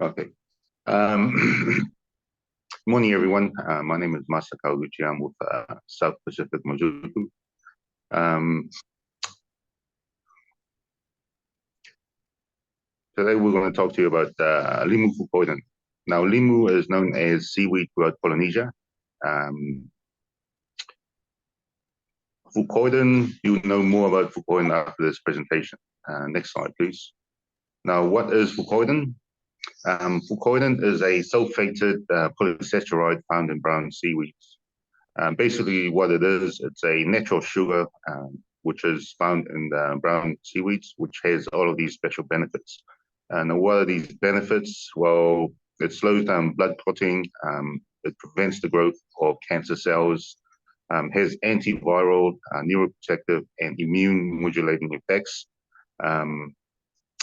Okay. Morning, everyone. My name is Masa Kawaguchi. I'm with South Pacific Muzuku. Today we're going to talk to you about limu fukoidan. Now, limu is known as seaweed throughout Polynesia. Fukoidan, you'll know more about fukoidan after this presentation. Next slide, please. Now, what is fukoidan? Fukoidan is a sulfated polysaccharide found in brown seaweeds. Basically, what it is, it's a natural sugar which is found in the brown seaweeds, which has all of these special benefits. And what are these benefits? Well, it slows down blood clotting, it prevents the growth of cancer cells, has antiviral, neuroprotective, and immune modulating effects.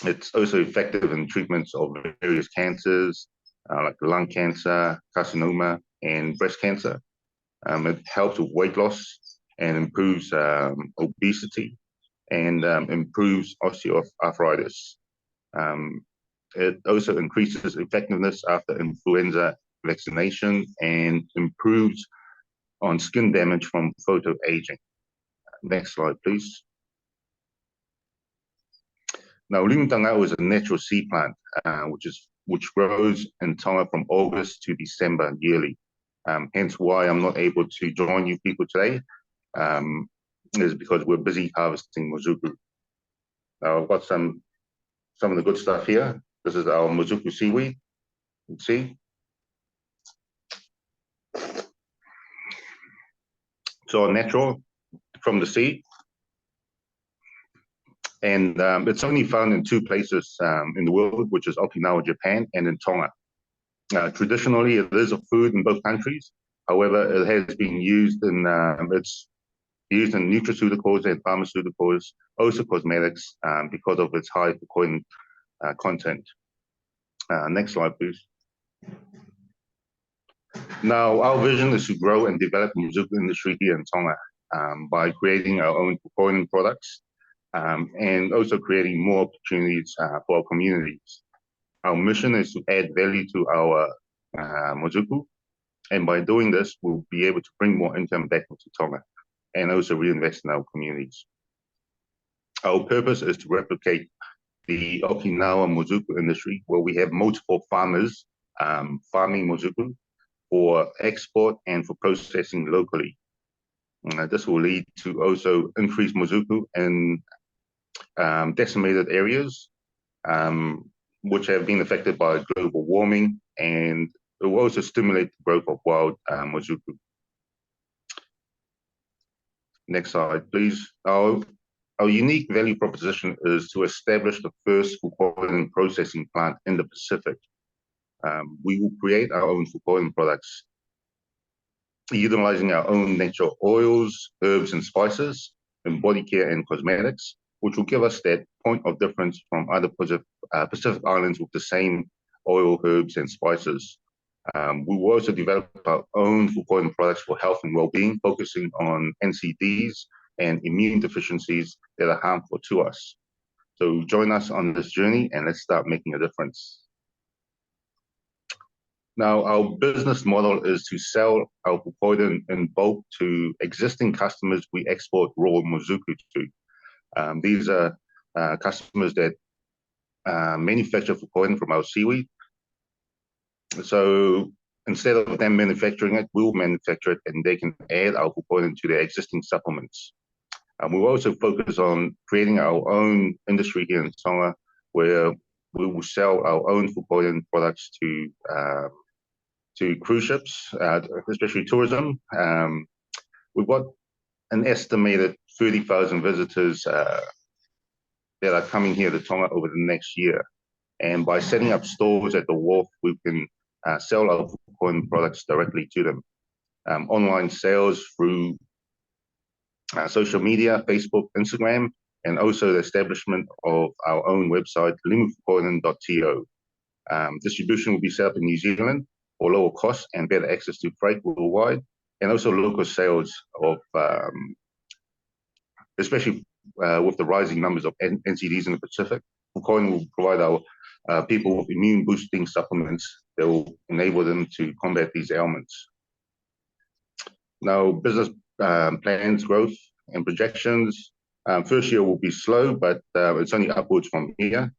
It's also effective in treatments of various cancers, like lung cancer, carcinoma, and breast cancer. It helps with weight loss and improves obesity and improves osteoarthritis. It also increases effectiveness after influenza vaccination and improves on skin damage from photoaging. Next slide, please. Now, limu tangao is a natural sea plant, which grows in Tonga from August to December yearly. Hence why I'm not able to join you people today, is because we're busy harvesting muzuku. Now I've got some of the good stuff here. This is our Mozuku seaweed. You can see. It's all natural from the sea. And it's only found in two places in the world, which is Okinawa, Japan, and in Tonga. Traditionally, it is a food in both countries. However, it has been used in it's used in nutraceuticals and pharmaceuticals, also cosmetics, because of its high fucoidan content. Next slide, please. Now, our vision is to grow and develop the Mozuku industry here in Tonga by creating our own fucoidan products and also creating more opportunities for our communities. Our mission is to add value to our Mozuku, and by doing this, we'll be able to bring more income back into Tonga and also reinvest in our communities. Our purpose is to replicate the Okinawa Mozuku industry, where we have multiple farmers farming Mozuku for export and for processing locally. This will lead to also increased Mozuku in decimated areas, which have been affected by global warming, and it will also stimulate the growth of wild Mozuku. Next slide, please. Our unique value proposition is to establish the first fucoidan processing plant in the Pacific. We will create our own fucoidan products, utilizing our own natural oils, herbs, and spices in body care and cosmetics, which will give us that point of difference from other Pacific islands with the same oil, herbs, and spices. We will also develop our own fucoidan products for health and well-being, focusing on NCDs and immune deficiencies that are harmful to us. So join us on this journey and let's start making a difference. Now, our business model is to sell our fucoidan in bulk to existing customers we export raw Mozuku to. These are customers that manufacture fucoidan from our seaweed. So instead of them manufacturing it, we'll manufacture it and they can add our fucoidan to their existing supplements. We'll also focus on creating our own industry here in Tonga, where we will sell our own fucoidan products to cruise ships, especially tourism. We've got an estimated 30,000 visitors that are coming here to Tonga over the next year. And by setting up stores at the wharf, we can sell our fucoidan products directly to them. Online sales through social media, Facebook, Instagram, and also the establishment of our own website, limufucoidan.to. Distribution will be set up in New Zealand for lower costs and better access to freight worldwide, and also local sales of, especially with the rising numbers of NCDs in the Pacific. Fucoidan will provide our people with immune boosting supplements that will enable them to combat these ailments. Now, business plans, growth, and projections. First year will be slow, but it's only upwards from here.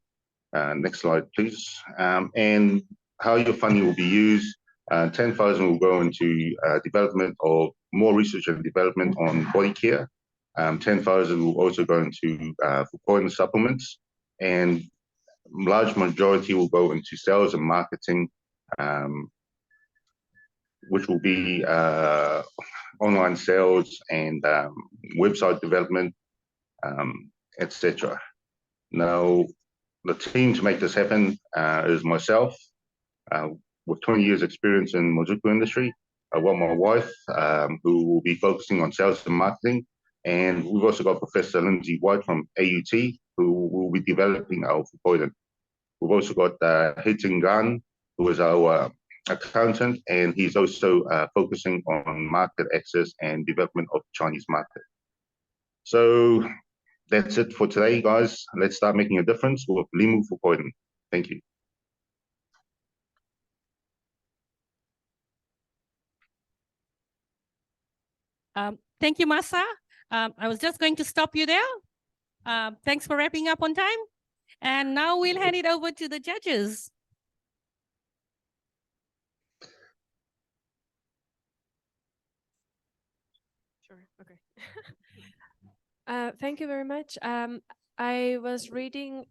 Next slide, please. And how your funding will be used. 10,000 will go into development of more research and development on body care. 10,000 will also go into fucoidan supplements, and large majority will go into sales and marketing, which will be online sales and website development, etc. Now, the team to make this happen is myself, with 20 years experience in Mozuku industry. I've got my wife, who will be focusing on sales and marketing. And we've also got Professor Lindsay White from AUT, who will be developing our fucoidan. We've also got Hiting Gan, who is our accountant, and he's also focusing on market access and development of the Chinese market. So that's it for today, guys. Let's start making a difference with Limu Fucoidan. Thank you. Thank you, Masa. I was just going to stop you there. Thanks for wrapping up on time. And now we'll hand it over to the judges. Sure, okay. Thank you very much. I was reading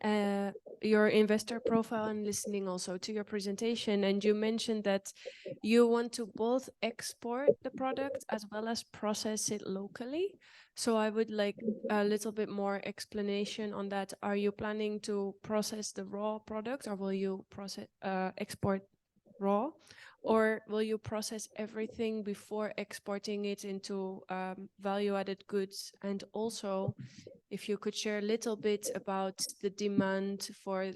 your investor profile and listening also to your presentation, and you mentioned that you want to both export the product as well as process it locally. So I would like a little bit more explanation on that. Are you planning to process the raw product, or will you export raw? Or will you process everything before exporting it into value-added goods? And also, if you could share a little bit about the demand for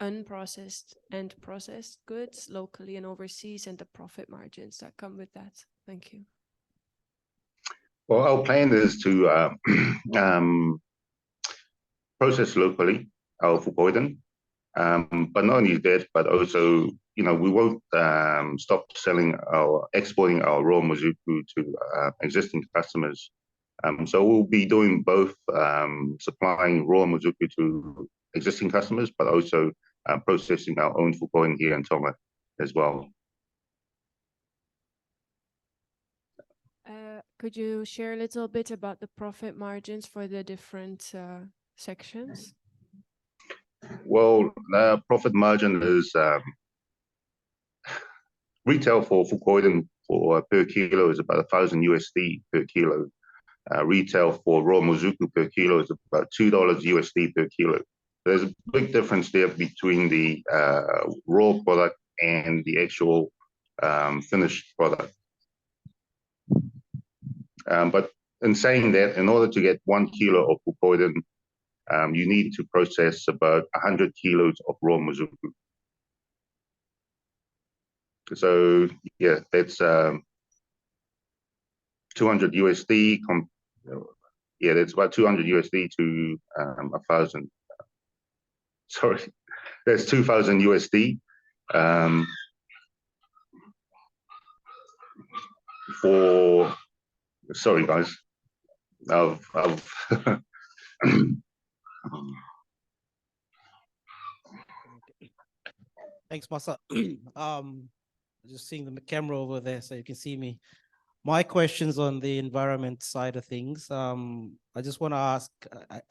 unprocessed and processed goods locally and overseas, and the profit margins that come with that. Thank you. Well, our plan is to process locally our fukoiden, but not only that, but also, we won't stop exporting our raw mozuku to existing customers. So we'll be doing both, supplying raw mozuku to existing customers, but also processing our own fukoiden here in Tonga as well. Could you share a little bit about the profit margins for the different sections? Well, the profit margin is retail for fukoiden for per kilo is about $1,000 per kilo. Retail for raw mozuku per kilo is about $2 per kilo. There's a big difference there between the raw product and the actual finished product. But in saying that, in order to get 1 kilo of fukoiden, you need to process about 100 kilos of raw mozuku. So yeah, that's $200. Yeah, that's about $200 to 1,000. Sorry, that's $2,000 for. Sorry, guys. Thanks, Masa. Just seeing the camera over there so you can see me. My question's on the environment side of things. I just want to ask,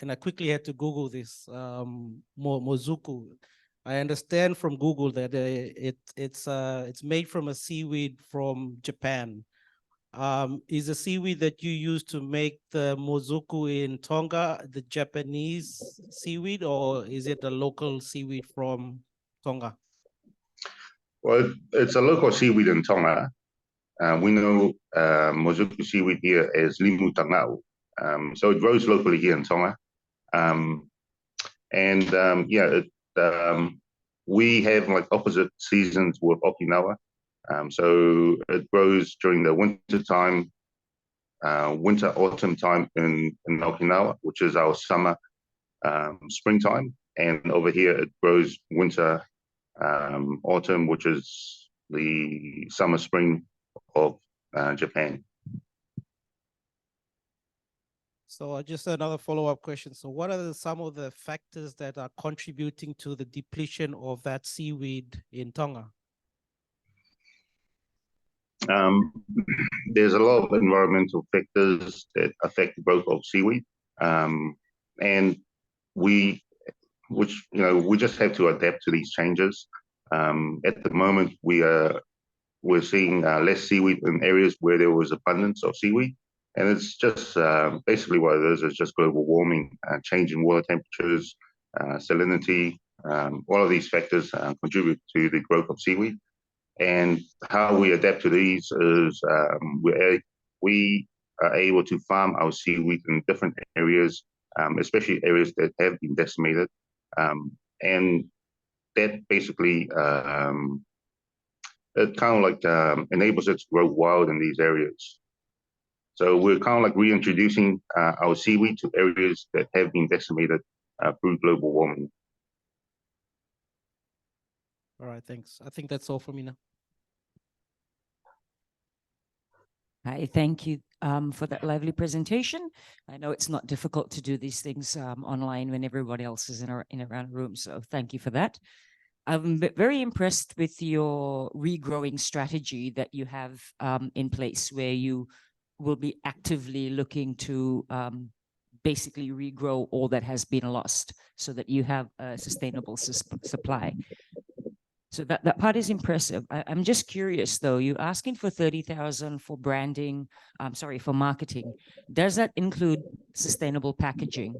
and I quickly had to Google this, mozuku. I understand from Google that it's made from a seaweed from Japan. Is the seaweed that you use to make the mozuku in Tonga the Japanese seaweed, or is it a local seaweed from Tonga? Well, it's a local seaweed in Tonga. We know mozuku seaweed here as limu tangau. So it grows locally here in Tonga. We have like opposite seasons with Okinawa. So it grows during the winter time, autumn time in Okinawa, which is our summer, springtime. And over here it grows winter, autumn, which is the summer, spring of Japan. So just another follow-up question. So what are some of the factors that are contributing to the depletion of that seaweed in Tonga? There's a lot of environmental factors that affect the growth of seaweed. And we just have to adapt to these changes. At the moment, we're seeing less seaweed in areas where there was abundance of seaweed. And it's just basically what it is. It's just global warming, changing water temperatures, salinity. All of these factors contribute to the growth of seaweed. And how we adapt to these is we are able to farm our seaweed in different areas, especially areas that have been decimated. And that basically it kind of like enables it to grow wild in these areas. So we're kind of like reintroducing our seaweed to areas that have been decimated through global warming. All right, thanks. I think that's all for me now. Hi, thank you for that lively presentation. I know it's not difficult to do these things online when everybody else is in around a room, so thank you for that. I'm very impressed with your regrowing strategy that you have in place, where you will be actively looking to basically regrow all that has been lost so that you have a sustainable supply. So that part is impressive. I'm just curious though, you're asking for 30,000 for branding, for marketing. Does that include sustainable packaging?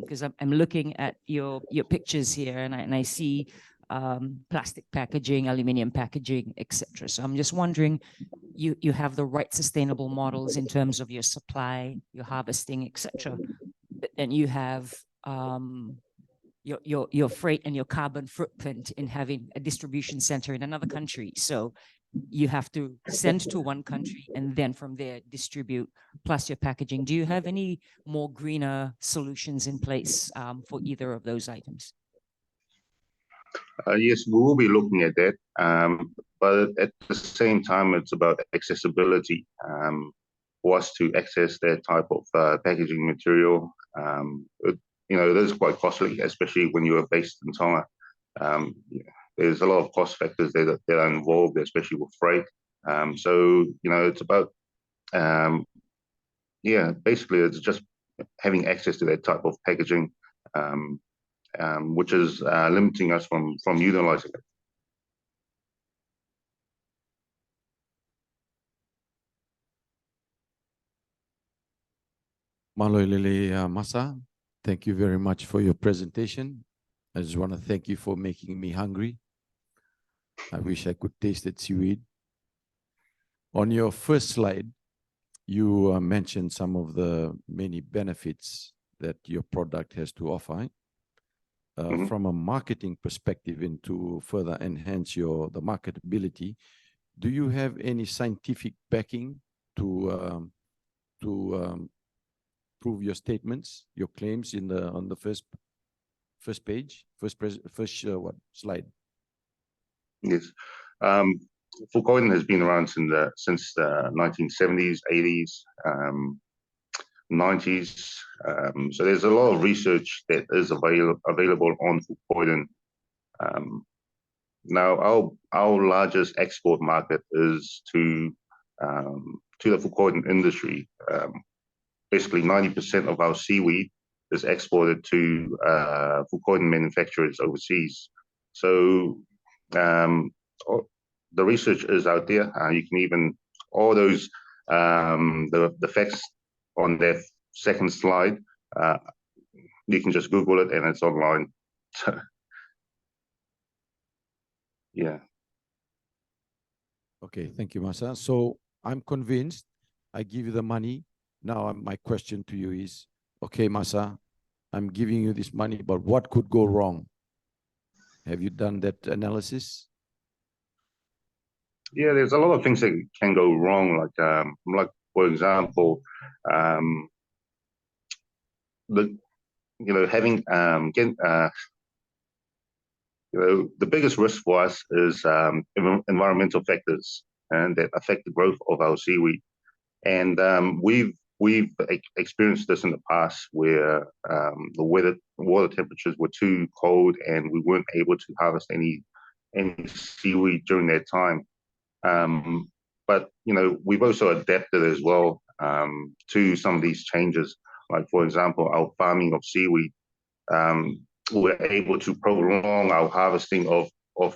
Because I'm looking at your pictures here and I see plastic packaging, aluminum packaging, etc. So I'm just wondering, you have the right sustainable models in terms of your supply, your harvesting, etc. But then you have your freight and your carbon footprint in having a distribution center in another country. So you have to send to one country and then from there distribute, plus your packaging. Do you have any more greener solutions in place for either of those items? Yes, we will be looking at that. But at the same time, it's about accessibility for us to access that type of packaging material. It is quite costly, especially when you are based in Tonga. There's a lot of cost factors that are involved, especially with freight. So, it's about, basically it's just having access to that type of packaging, which is limiting us from utilizing it. Maloilele Masa, thank you very much for your presentation. I just want to thank you for making me hungry. I wish I could taste that seaweed. On your first slide, you mentioned some of the many benefits that your product has to offer. From a marketing perspective and to further enhance the marketability, do you have any scientific backing to prove your statements, your claims on the first page, slide? Yes. Fukoidan has been around since the 1970s, 80s, 90s. So there's a lot of research that is available on Fukoidan. Now, our largest export market is to the Fukoidan industry. Basically, 90% of our seaweed is exported to Fukoidan manufacturers overseas. So the research is out there. You can even, all those, the facts on that second slide, you can just Google it and it's online. Yeah. Okay, thank you, Masa. So I'm convinced. I give you the money. Now my question to you is, okay, Masa, I'm giving you this money, but what could go wrong? Have you done that analysis? Yeah, there's a lot of things that can go wrong. Like for example, the biggest risk for us is environmental factors and that affect the growth of our seaweed. And we've experienced this in the past where the water temperatures were too cold and we weren't able to harvest any seaweed during that time. But we've also adapted as well to some of these changes. Like for example, our farming of seaweed, we're able to prolong our harvesting of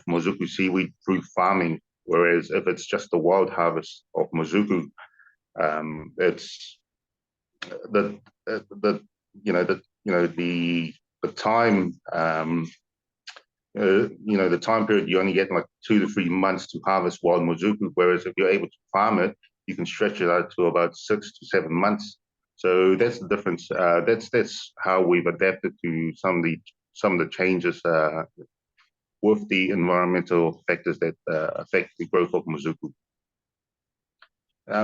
Mozuku seaweed through farming. Whereas if it's just the wild harvest of Mozuku, it's the time the time period, you only get like 2 to 3 months to harvest wild Mozuku, whereas if you're able to farm it, you can stretch it out to about 6 to 7 months. So that's the difference. That's how we've adapted to some of the changes with the environmental factors that affect the growth of Mozuku.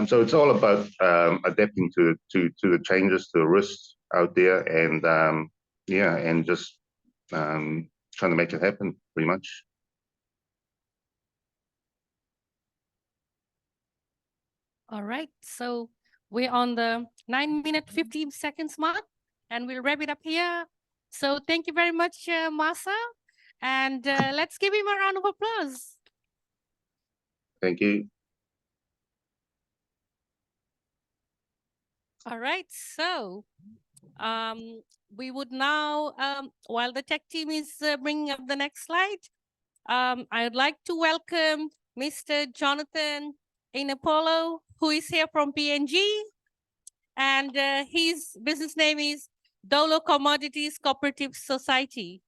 So it's all about adapting to the changes, to the risks out there, and and just trying to make it happen, pretty much. All right, so we're on the 9-minute 15 seconds mark, and we'll wrap it up here. So thank you very much, Masa, and let's give him a round of applause. Thank you. All right, so We would now, while the tech team is bringing up the next slide, I would like to welcome Mr. Jonathan Inapolo, who is here from PNG, and his business name is Dolo Commodities Cooperative Society.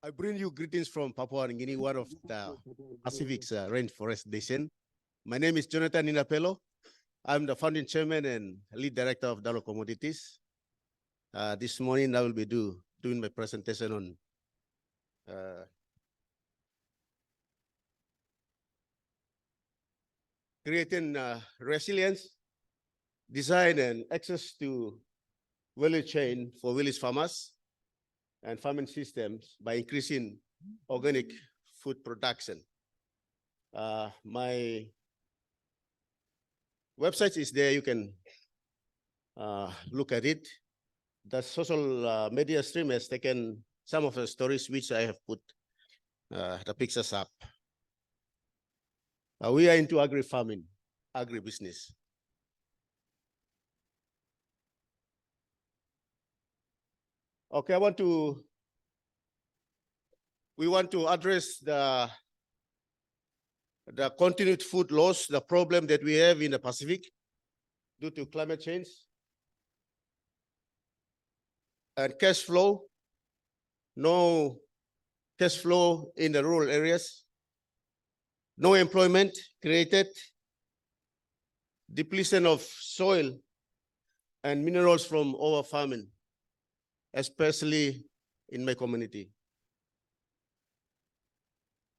I bring you greetings from Papua New Guinea, one of the Pacific's rainforest basin. My name is Jonathan Inapelo. I'm the founding chairman and lead director of Dalo Commodities. This morning I will be doing my presentation on creating resilience, design, and access to value chain for village farmers and farming systems by increasing organic food production. My website is there. You can look at it. The social media stream has taken some of the stories which I have put the pictures up. We are into agri-farming, agri-business. Okay, we want to address the continued food loss, the problem that we have in the Pacific due to climate change and cash flow, no cash flow in the rural areas, no employment created, depletion of soil and minerals from overfarming, especially in my community.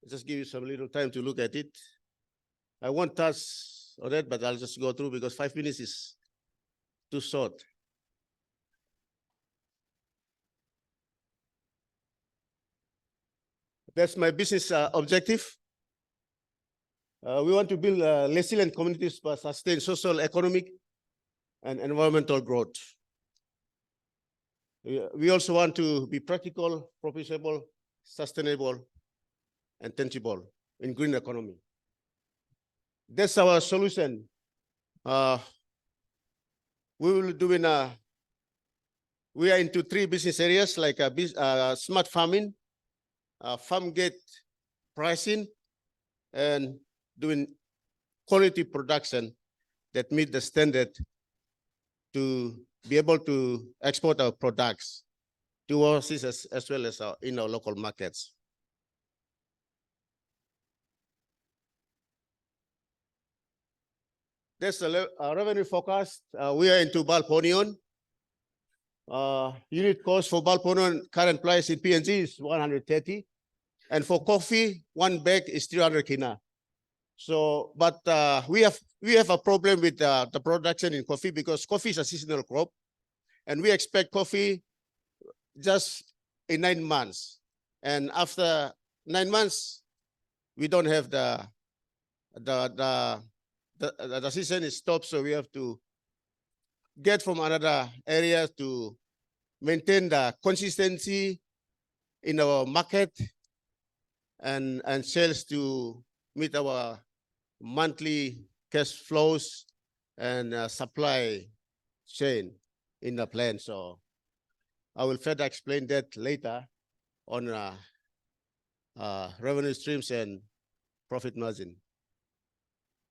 I'll just give you some little time to look at it. I won't touch on that, but I'll just go through because 5 minutes is too short. That's my business objective. We want to build resilient communities for sustain social, economic, and environmental growth. We also want to be practical, profitable, sustainable, and tangible in green economy. That's our solution. We will do we are into 3 business areas like smart farming, farm gate pricing, and doing quality production that meet the standard to be able to export our products to overseas as well as in our local markets. That's the revenue forecast. We are into bulk onion. Unit cost for bulk onion, current price in PNG is 130. And for coffee, 1 bag is 300 kina. So, but we have a problem with the production in coffee because coffee is a seasonal crop. And we expect coffee just in 9 months. And after 9 months, we don't have the season is stopped, so we have to get from another area to maintain the consistency in our market and sales to meet our monthly cash flows and supply chain in the plan. So I will further explain that later. on revenue streams and profit margin.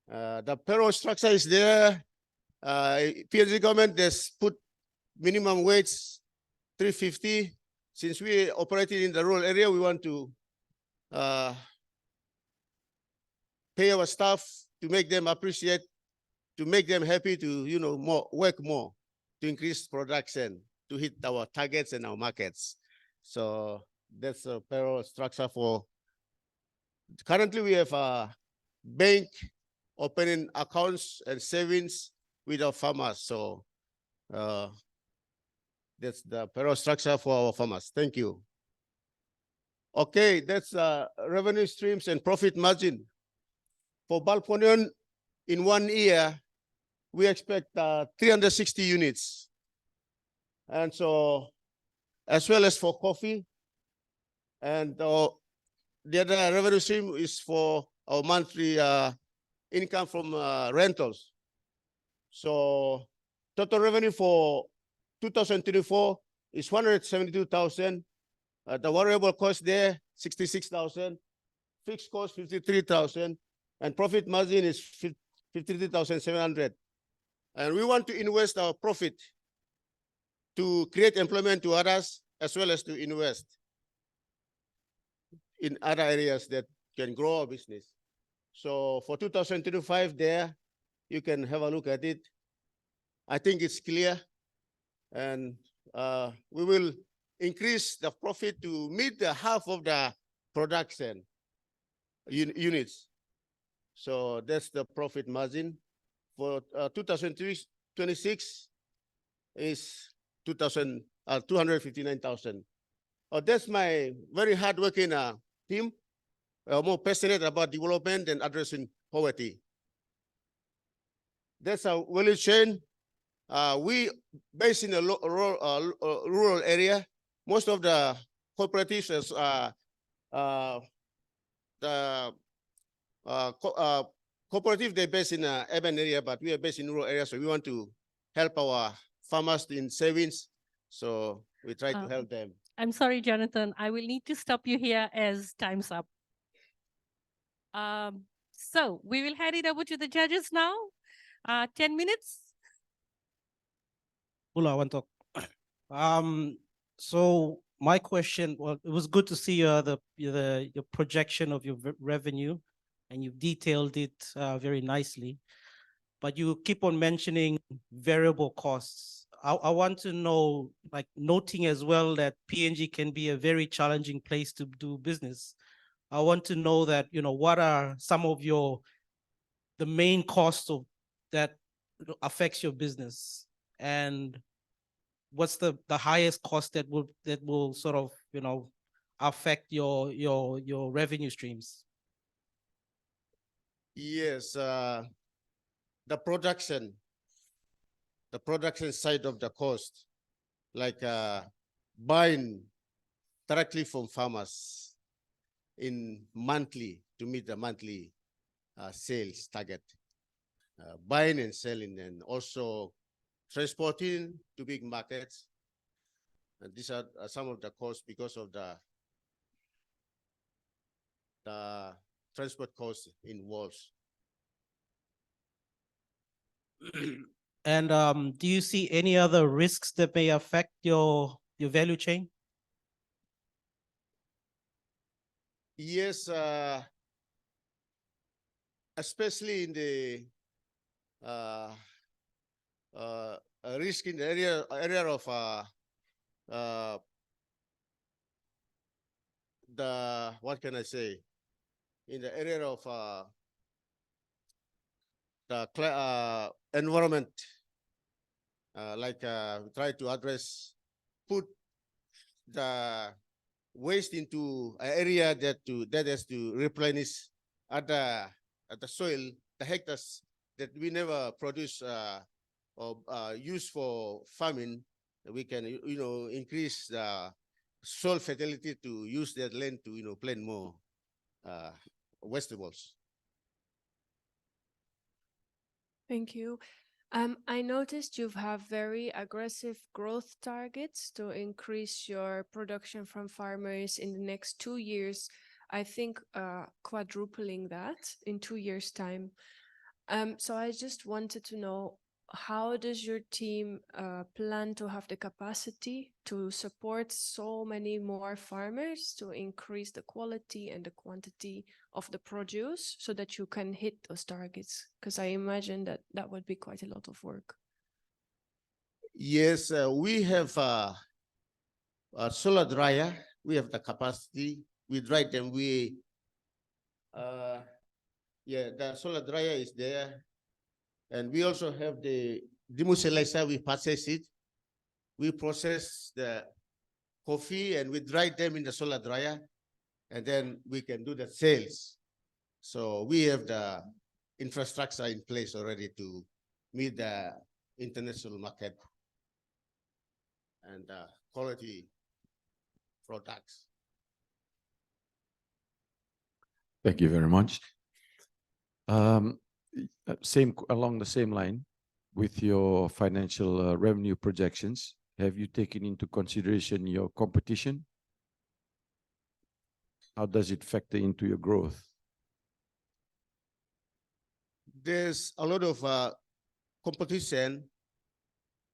The payroll structure is there. PNG government has put minimum wage 350. Since we operated in the rural area, we want to pay our staff to make them appreciate, to make them happy to work more, to increase production, to hit our targets and our markets. So that's a payroll structure for. Currently, we have a bank opening accounts and savings with our farmers. So that's the payroll structure for our farmers. Thank you. Okay, that's revenue streams and profit margin. For bulk onion, in 1 year, we expect 360 units. And so, as well as for coffee, and the other revenue stream is for our monthly income from rentals. So, total revenue for 2024 is 172,000. The variable cost there, 66,000. Fixed cost, 53,000. And profit margin is 53,700. And we want to invest our profit to create employment to others, as well as to invest in other areas that can grow our business. So for 2025 there, you can have a look at it. I think it's clear. And we will increase the profit to meet the half of the production units. So that's the profit margin. For 2026 is 259,000. That's my very hardworking team, more passionate about development and addressing poverty. That's a value chain. We based in a rural area. Most of the cooperatives is cooperative, they're based in an urban area, but we are based in rural area, so we want to help our farmers in savings. So we try to help them. I'm sorry, Jonathan. I will need to stop you here as time's up. So we will hand it over to the judges now. 10 minutes. Pula, I want to talk. So my question, well, it was good to see your projection of your revenue, and you've detailed it very nicely. But you keep on mentioning variable costs. I want to know, like, noting as well that PNG can be a very challenging place to do business. I want to know that, what are some of the main costs of that affects your business, and what's the highest cost that will sort of, affect your revenue streams? Yes, the production side of the cost, like buying directly from farmers in monthly to meet the monthly sales target, buying and selling, and also transporting to big markets. And these are some of the costs because of the transport costs involved. And do you see any other risks that may affect your value chain? Yes, especially in the risk in the area of the, what can I say, in the area of the environment, like we try to address, put the waste into an area that has to replenish at the soil, the hectares that we never produce or use for farming. We can increase the soil fertility to use that land to plant more vegetables. Thank you. I noticed you have very aggressive growth targets to increase your production from farmers in the next 2 years. I think quadrupling that in 2 years' time. So I just wanted to know, how does your team plan to have the capacity to support so many more farmers to increase the quality and the quantity of the produce so that you can hit those targets? Because I imagine that that would be quite a lot of work. Yes, we have a solar dryer. We have the capacity. We dry them. The solar dryer is there. And we also have the demucelizer. We process it. We process the coffee and we dry them in the solar dryer. And then we can do the sales. So we have the infrastructure in place already to meet the international market and quality products. Thank you very much. Along the same line, with your financial revenue projections, have you taken into consideration your competition? How does it factor into your growth? There's a lot of competition,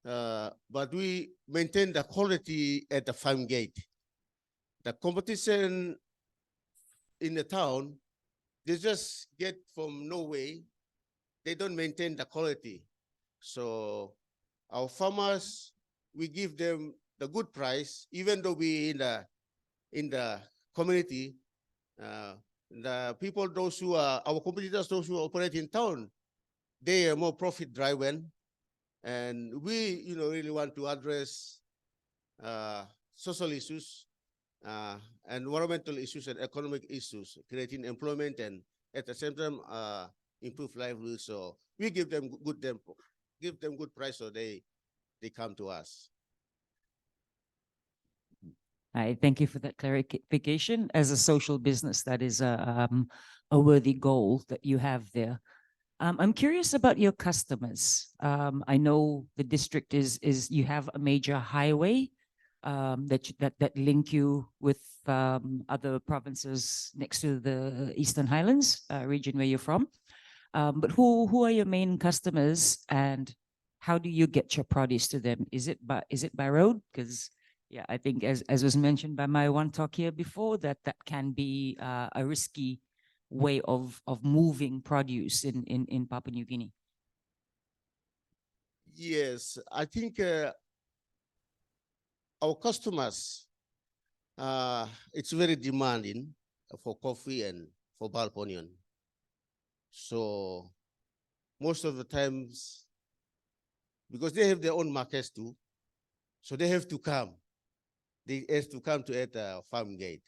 but we maintain the quality at the farm gate. The competition in the town, they just get from Norway. They don't maintain the quality. So our farmers, we give them the good price, even though we in the community, the people, those who are our competitors, those who operate in town, they are more profit driven. And we, really want to address social issues, environmental issues and economic issues, creating employment and at the same time improve livelihood. So we give them good price, so they come to us. I thank you for that clarification. As a social business, that is a worthy goal that you have there. I'm curious about your customers. I know the district is you have a major highway that link you with other provinces next to the Eastern Highlands region where you're from. But who are your main customers, and how do you get your produce to them? Is it by road? Because I think as was mentioned by my one talk here before, that can be a risky way of moving produce in Papua New Guinea. Yes, I think our customers, it's very demanding for coffee and for bulb onion. So most of the times, because they have their own markets too, so they have to come. They have to come at the farm gate.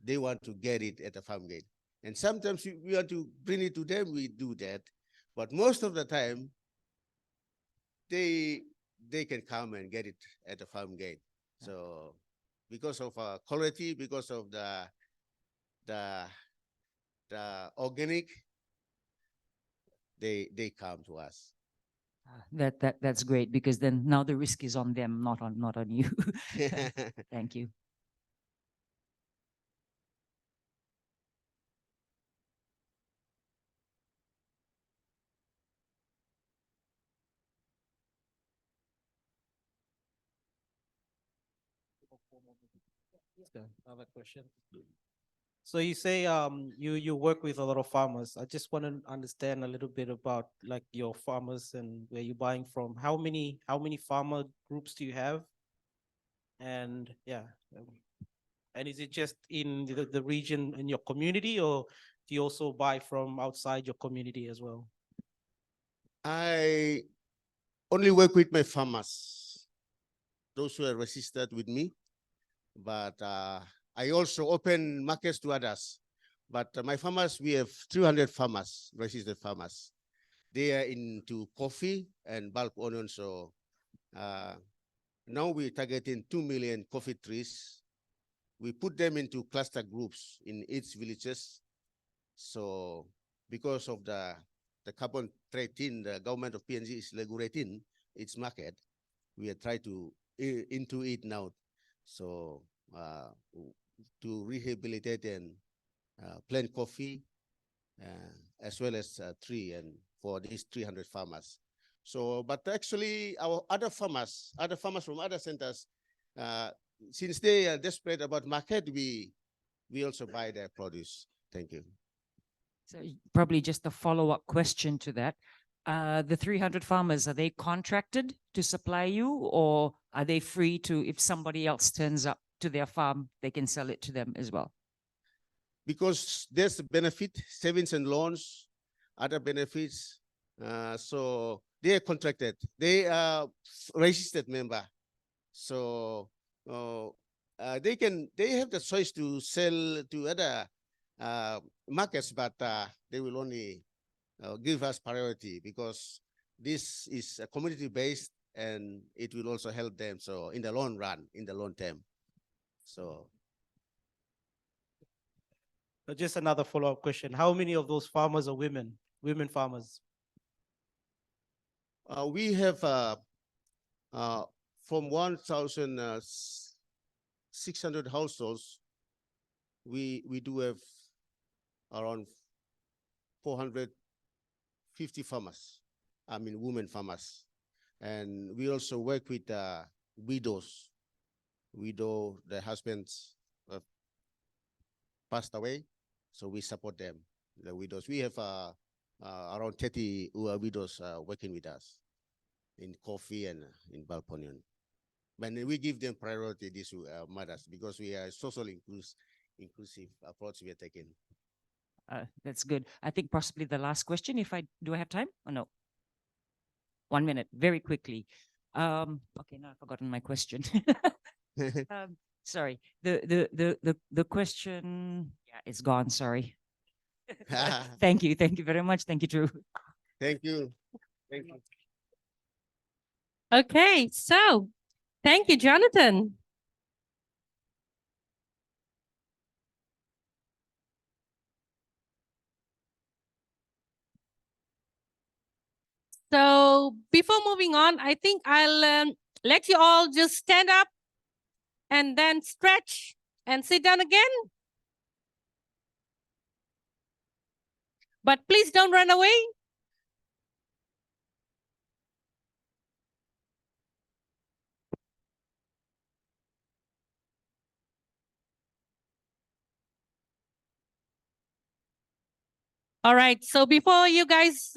They want to get it at the farm gate. And sometimes we want to bring it to them, we do that. But most of the time, they can come and get it at the farm gate. So because of quality, because of the organic, they come to us. That's great, because then now the risk is on them, not on you. Thank you. Another question. So you say you work with a lot of farmers. I just want to understand a little bit about like your farmers and where you're buying from. How many farmer groups do you have? And and is it just in the region in your community, or do you also buy from outside your community as well? I only work with my farmers, those who are registered with me, but I also open markets to others. But my farmers, we have 300 farmers, registered farmers. They are into coffee and bulb onion. So now we're targeting 2 million coffee trees. We put them into cluster groups in each villages. So because of the the carbon trade in the government of PNG is regulating its market. We are trying to into it now. So to rehabilitate and plant coffee as well as tree and for these 300 farmers. So, but actually our other farmers from other centers, since they are desperate about market, we also buy their produce. Thank you. So probably just a follow-up question to that. The 300 farmers, are they contracted to supply you, or are they free to, if somebody else turns up to their farm, they can sell it to them as well? Because there's a benefit, savings and loans, other benefits. So they are contracted. They are registered member. So they have the choice to sell to other markets, but they will only give us priority because this is a community-based and it will also help them. So in the long run, in the long term. So. Just another follow-up question. How many of those farmers are women farmers? We have from 1,600 households, we do have around 450 farmers, I mean women farmers. And we also work with widows. Their husbands passed away, so we support them, the widows. We have around 30 widows working with us in coffee and in Balponion. But we give them priority, these mothers, because we are socially inclusive approach we are taking. That's good. I think possibly the last question, do I have time or no? 1 minute, very quickly. Okay, now I've forgotten my question. Sorry, the question, yeah, it's gone, sorry. Thank you very much. Thank you, Drew. Thank you. Thank you. Okay, so thank you, Jonathan. So before moving on, I think I'll let you all just stand up and then stretch and sit down again. But please don't run away. All right, so before you guys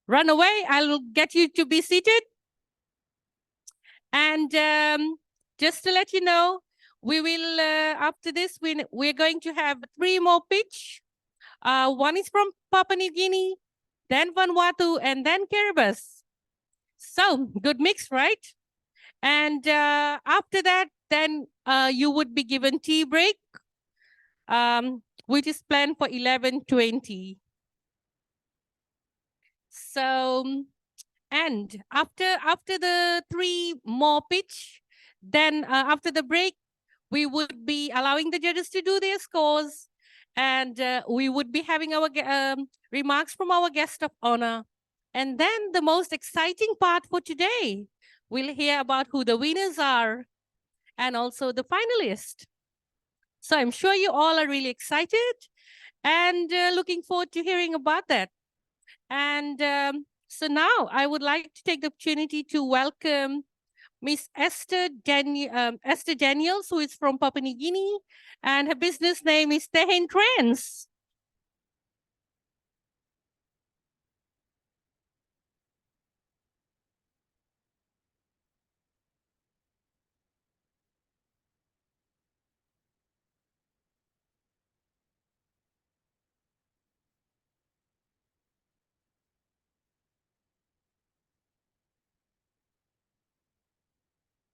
run away, I'll get you to be seated. And just to let you know, we will, after this, we're going to have 3 more pitch. One is from Papua New Guinea, then Vanuatu, and then Kiribati. So, good mix, right? And after that, then you would be given tea break, which is planned for 11:20. So, and after the 3 more pitch, then after the break, we would be allowing the judges to do their scores, and we would be having our remarks from our guest of honor. And then the most exciting part for today, we'll hear about who the winners are and also the finalists. So I'm sure you all are really excited and looking forward to hearing about that. And so now I would like to take the opportunity to welcome Miss Esther Daniels, who is from Papua New Guinea, and her business name is Tehen Trends.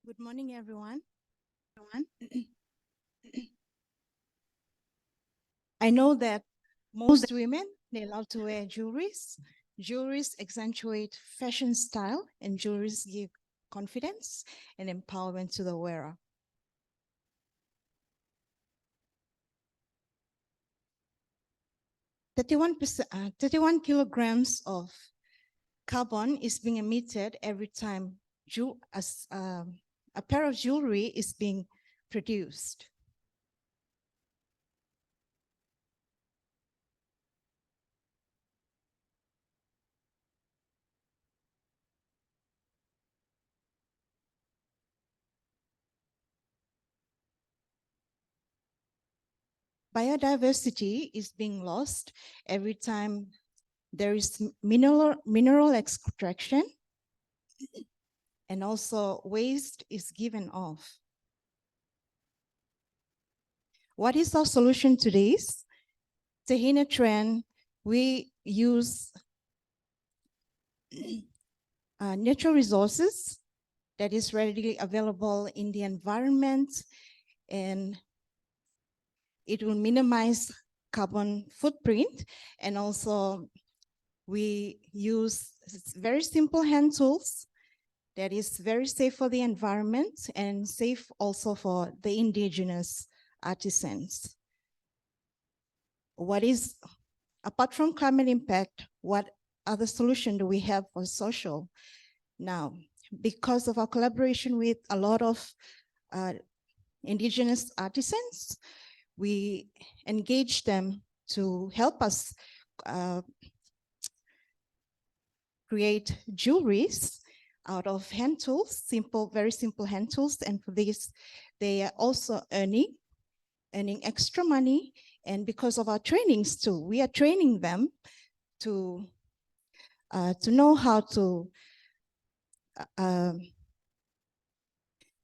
Good morning, everyone. I know that most women, they love to wear jewelries. Jewelries accentuate fashion style, and jewelries give confidence and empowerment to the wearer. 31 kilograms of carbon is being emitted every time a pair of jewelry is being produced. Biodiversity is being lost every time there is mineral extraction, and also waste is given off. What is our solution to this? Tehina Trend, we use natural resources that is readily available in the environment, and it will minimize carbon footprint. And also we use very simple hand tools that is very safe for the environment and safe also for the indigenous artisans. Apart from climate impact, what other solution do we have for social? Now, because of our collaboration with a lot of indigenous artisans, we engage them to help us create jewelries out of hand tools, very simple hand tools. And for this, they are also earning extra money. And because of our trainings too, we are training them to know how to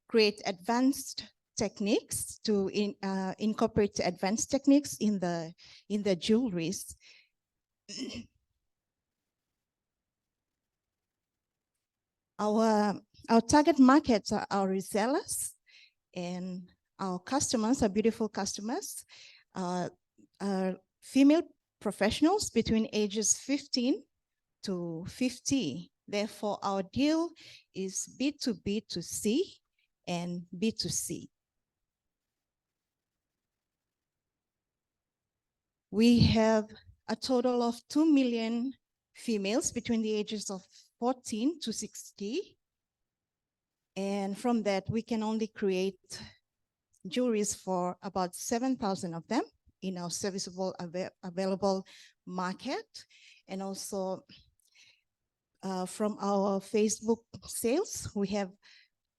create advanced techniques, to incorporate advanced techniques in the jewelries. Our target markets are our resellers, and our customers are beautiful customers, female professionals between ages 15 to 50. Therefore, our deal is B2B2C and B2C. We have a total of 2 million females between the ages of 14 to 60. And from that, we can only create jewelries for about 7,000 of them in our serviceable available market. And also from our Facebook sales, we have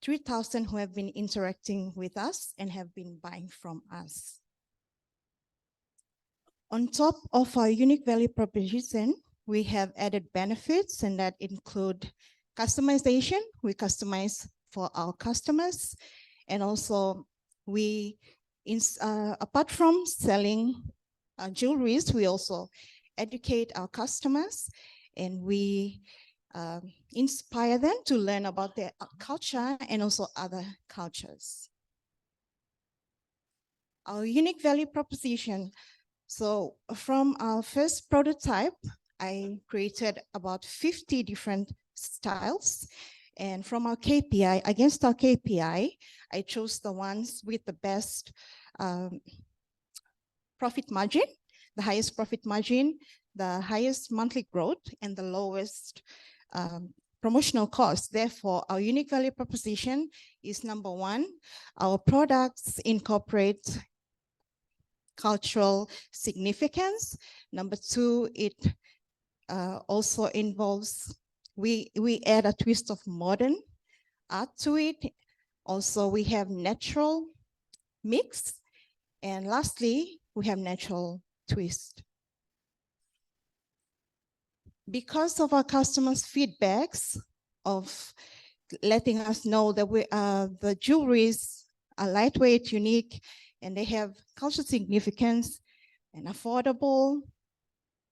3,000 who have been interacting with us and have been buying from us. On top of our unique value proposition, we have added benefits, and that include customization. We customize for our customers. And also apart from selling jewelries, we also educate our customers, and we inspire them to learn about their culture and also other cultures. Our unique value proposition. So from our first prototype, I created about 50 different styles. And from our KPI, against our KPI, I chose the ones with the best profit margin, the highest profit margin, the highest monthly growth, and the lowest promotional cost. Therefore, our unique value proposition is number one, our products incorporate cultural significance. Number two, it also involves, we add a twist of modern art to it. Also, we have natural mix. And lastly, we have natural twist. Because of our customers' feedbacks of letting us know that the jewelries are lightweight, unique, and they have cultural significance and affordable,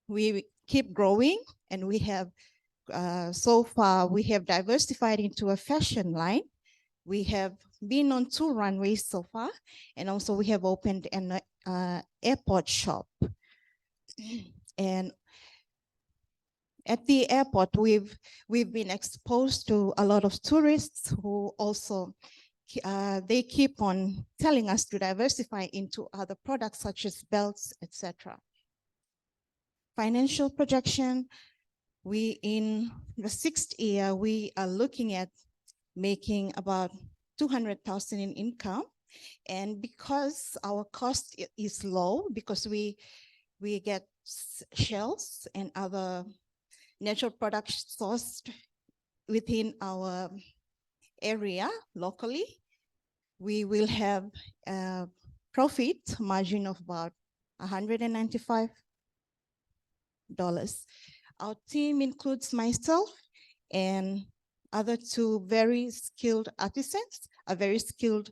we keep growing, and we have so far we have diversified into a fashion line. We have been on 2 runways so far, and also we have opened an airport shop. And at the airport, we've been exposed to a lot of tourists who also they keep on telling us to diversify into other products such as belts, etc. financial projection, we in the 6th year, we are looking at making about 200,000 in income. And because our cost is low, because we get shells and other natural products sourced within our area locally, we will have a profit margin of about $195. Our team includes myself and other 2 very skilled artisans, a very skilled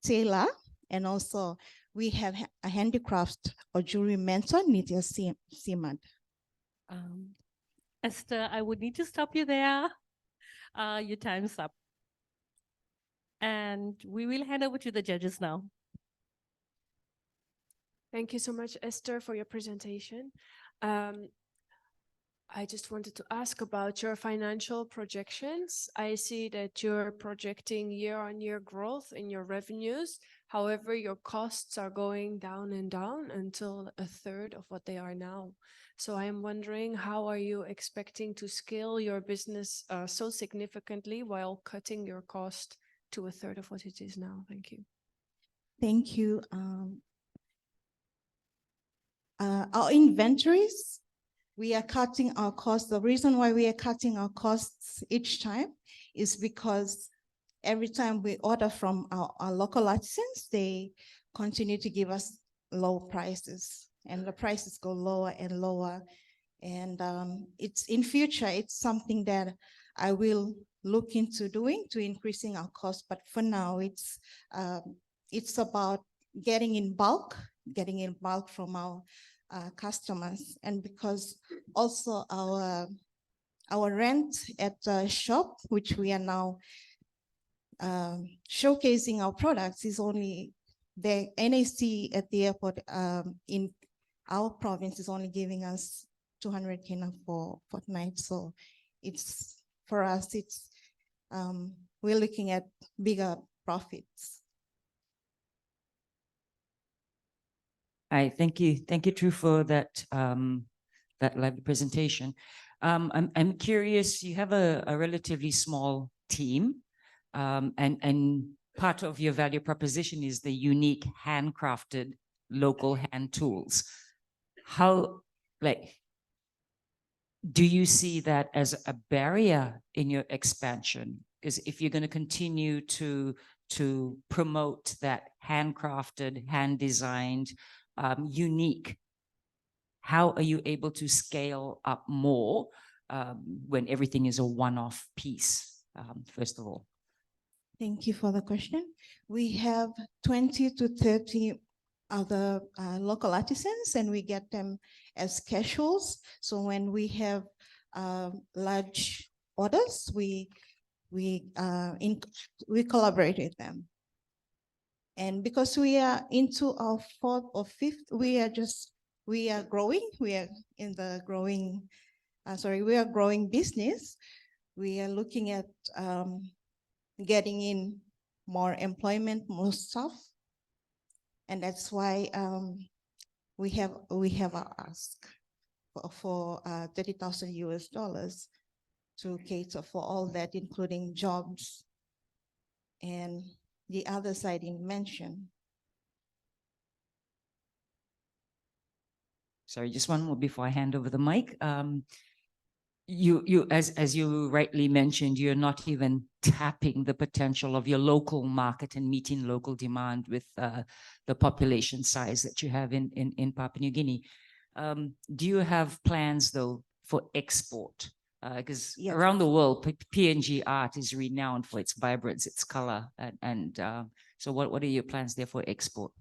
tailor, and also we have a handicraft or jewelry mentor, Nitya Simad. Esther, I would need to stop you there. Your time's up. And we will hand over to the judges now. Thank you so much, Esther, for your presentation. I just wanted to ask about your financial projections. I see that you're projecting year-on-year growth in your revenues. However, your costs are going down and down until 1/3 of what they are now. So I am wondering, how are you expecting to scale your business so significantly while cutting your cost to 1/3 of what it is now? Thank you. Thank you. Our inventories, we are cutting our costs. The reason why we are cutting our costs each time is because every time we order from our local artisans, they continue to give us low prices, and the prices go lower and lower. And it's in future, it's something that I will look into doing to increasing our costs. But for now, it's about getting in bulk from our customers. And because also our rent at the shop, which we are now showcasing our products, is only the NAC at the airport in our province is only giving us 200 kina for fortnight. So it's, for us, it's we're looking at bigger profits. Thank you, True, for that that live presentation. I'm curious. You have a relatively small team, and part of your value proposition is the unique handcrafted local hand tools. How, do you see that as a barrier in your expansion? Because if you're going to continue to promote that handcrafted, hand-designed, unique, how are you able to scale up more when everything is a one-off piece, first of all? Thank you for the question. We have 20 to 30 other local artisans, and we get them as casuals. So when we have large orders, we collaborate with them. And because we are into our 4th or 5th, we are growing. We are in the growing, we are growing business. We are looking at getting in more employment, more stuff. And that's why we have our ask for $30,000 to cater for all that, including jobs and the other side you mentioned. Sorry, just one more before I hand over the mic. You, as you rightly mentioned, you're not even tapping the potential of your local market and meeting local demand with the population size that you have in Papua New Guinea. Do you have plans, though, for export? Because around the world, PNG art is renowned for its vibrance, its color, and so what are your plans there for export?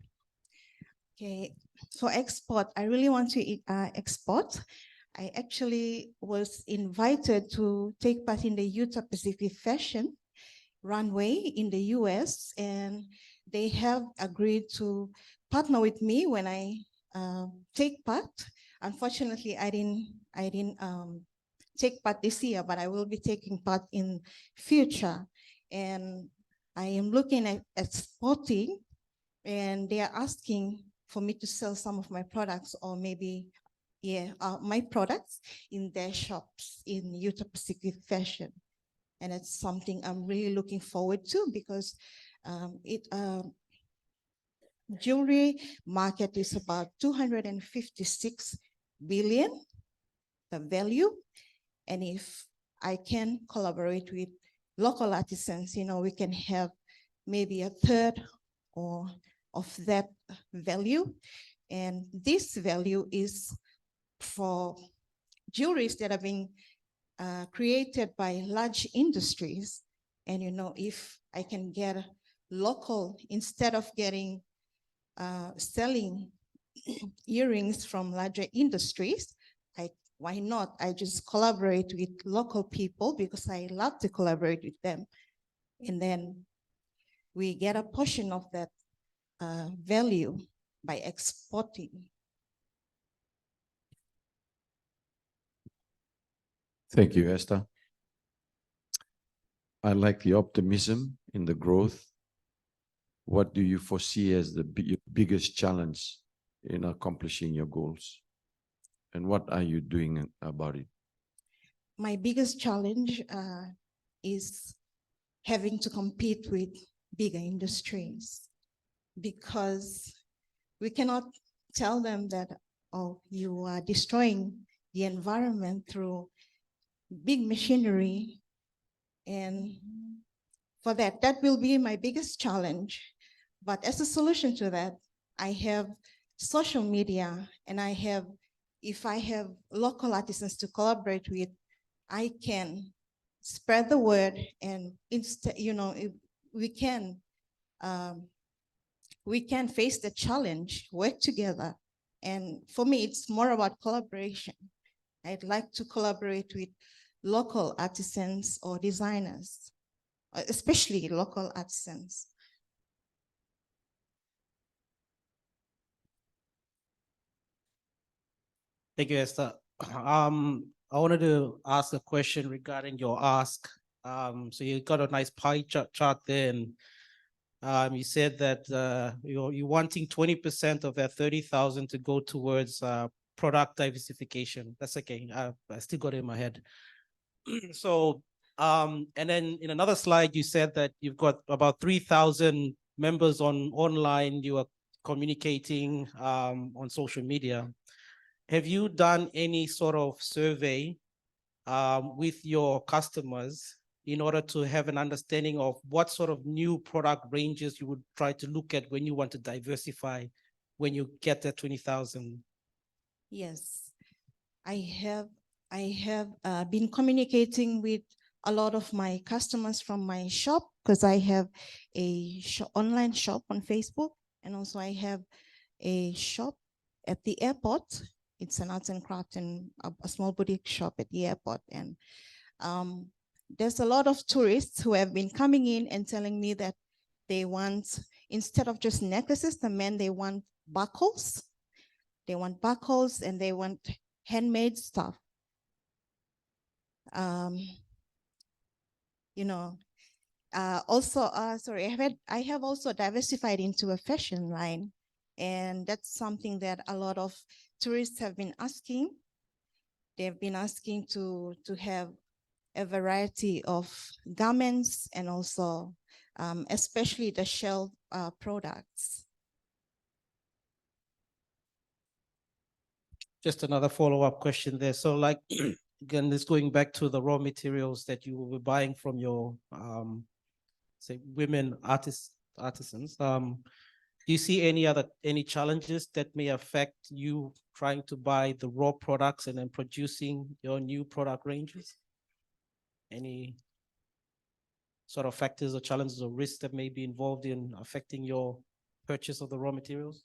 Okay, for export, I really want to export. I actually was invited to take part in the Utah Pacific Fashion Runway in the US, and they have agreed to partner with me when I take part. Unfortunately, I didn't take part this year, but I will be taking part in future. And I am looking at exporting, and they are asking for me to sell some of my products, or maybe, my products in their shops in Utah Pacific fashion. And it's something I'm really looking forward to, because jewelry market is about 256 billion, the value. And if I can collaborate with local artisans, we can have maybe a third or of that value. And this value is for jewelries that are being created by large industries. And if I can get local, instead of getting selling earrings from larger industries, why not? I just collaborate with local people, because I love to collaborate with them. And then we get a portion of that value by exporting. Thank you, Esther. I like the optimism in the growth. What do you foresee as the biggest challenge in accomplishing your goals? And what are you doing about it? My biggest challenge is having to compete with bigger industries, because we cannot tell them that, oh, you are destroying the environment through big machinery. And for that will be my biggest challenge. But as a solution to that, I have social media, and if I have local artisans to collaborate with, I can spread the word, and instead, we can face the challenge, work together. And for me, it's more about collaboration. I'd like to collaborate with local artisans or designers, especially local artisans. Thank you, Esther. I wanted to ask a question regarding your ask. So you got a nice pie chart there, and you said that you're wanting 20% of that 30,000 to go towards product diversification. That's okay. I still got it in my head. So, and then in another slide, you said that you've got about 3,000 members online. You are communicating on social media. Have you done any sort of survey with your customers in order to have an understanding of what sort of new product ranges you would try to look at when you want to diversify, when you get that 20,000? Yes, I have been communicating with a lot of my customers from my shop, because I have a online shop on Facebook, and also I have a shop at the airport. It's an arts and craft and a small boutique shop at the airport. And there's a lot of tourists who have been coming in and telling me that they want, instead of just necklaces, the men, they want buckles. They want buckles, and they want handmade stuff. I have also diversified into a fashion line, and that's something that a lot of tourists have been asking. They've been asking to have a variety of garments, and also especially the shell products. Just another follow-up question there. So like, again, this going back to the raw materials that you will be buying from your, say, women artisans. Do you see any challenges that may affect you trying to buy the raw products and then producing your new product ranges? Any sort of factors or challenges or risks that may be involved in affecting your purchase of the raw materials?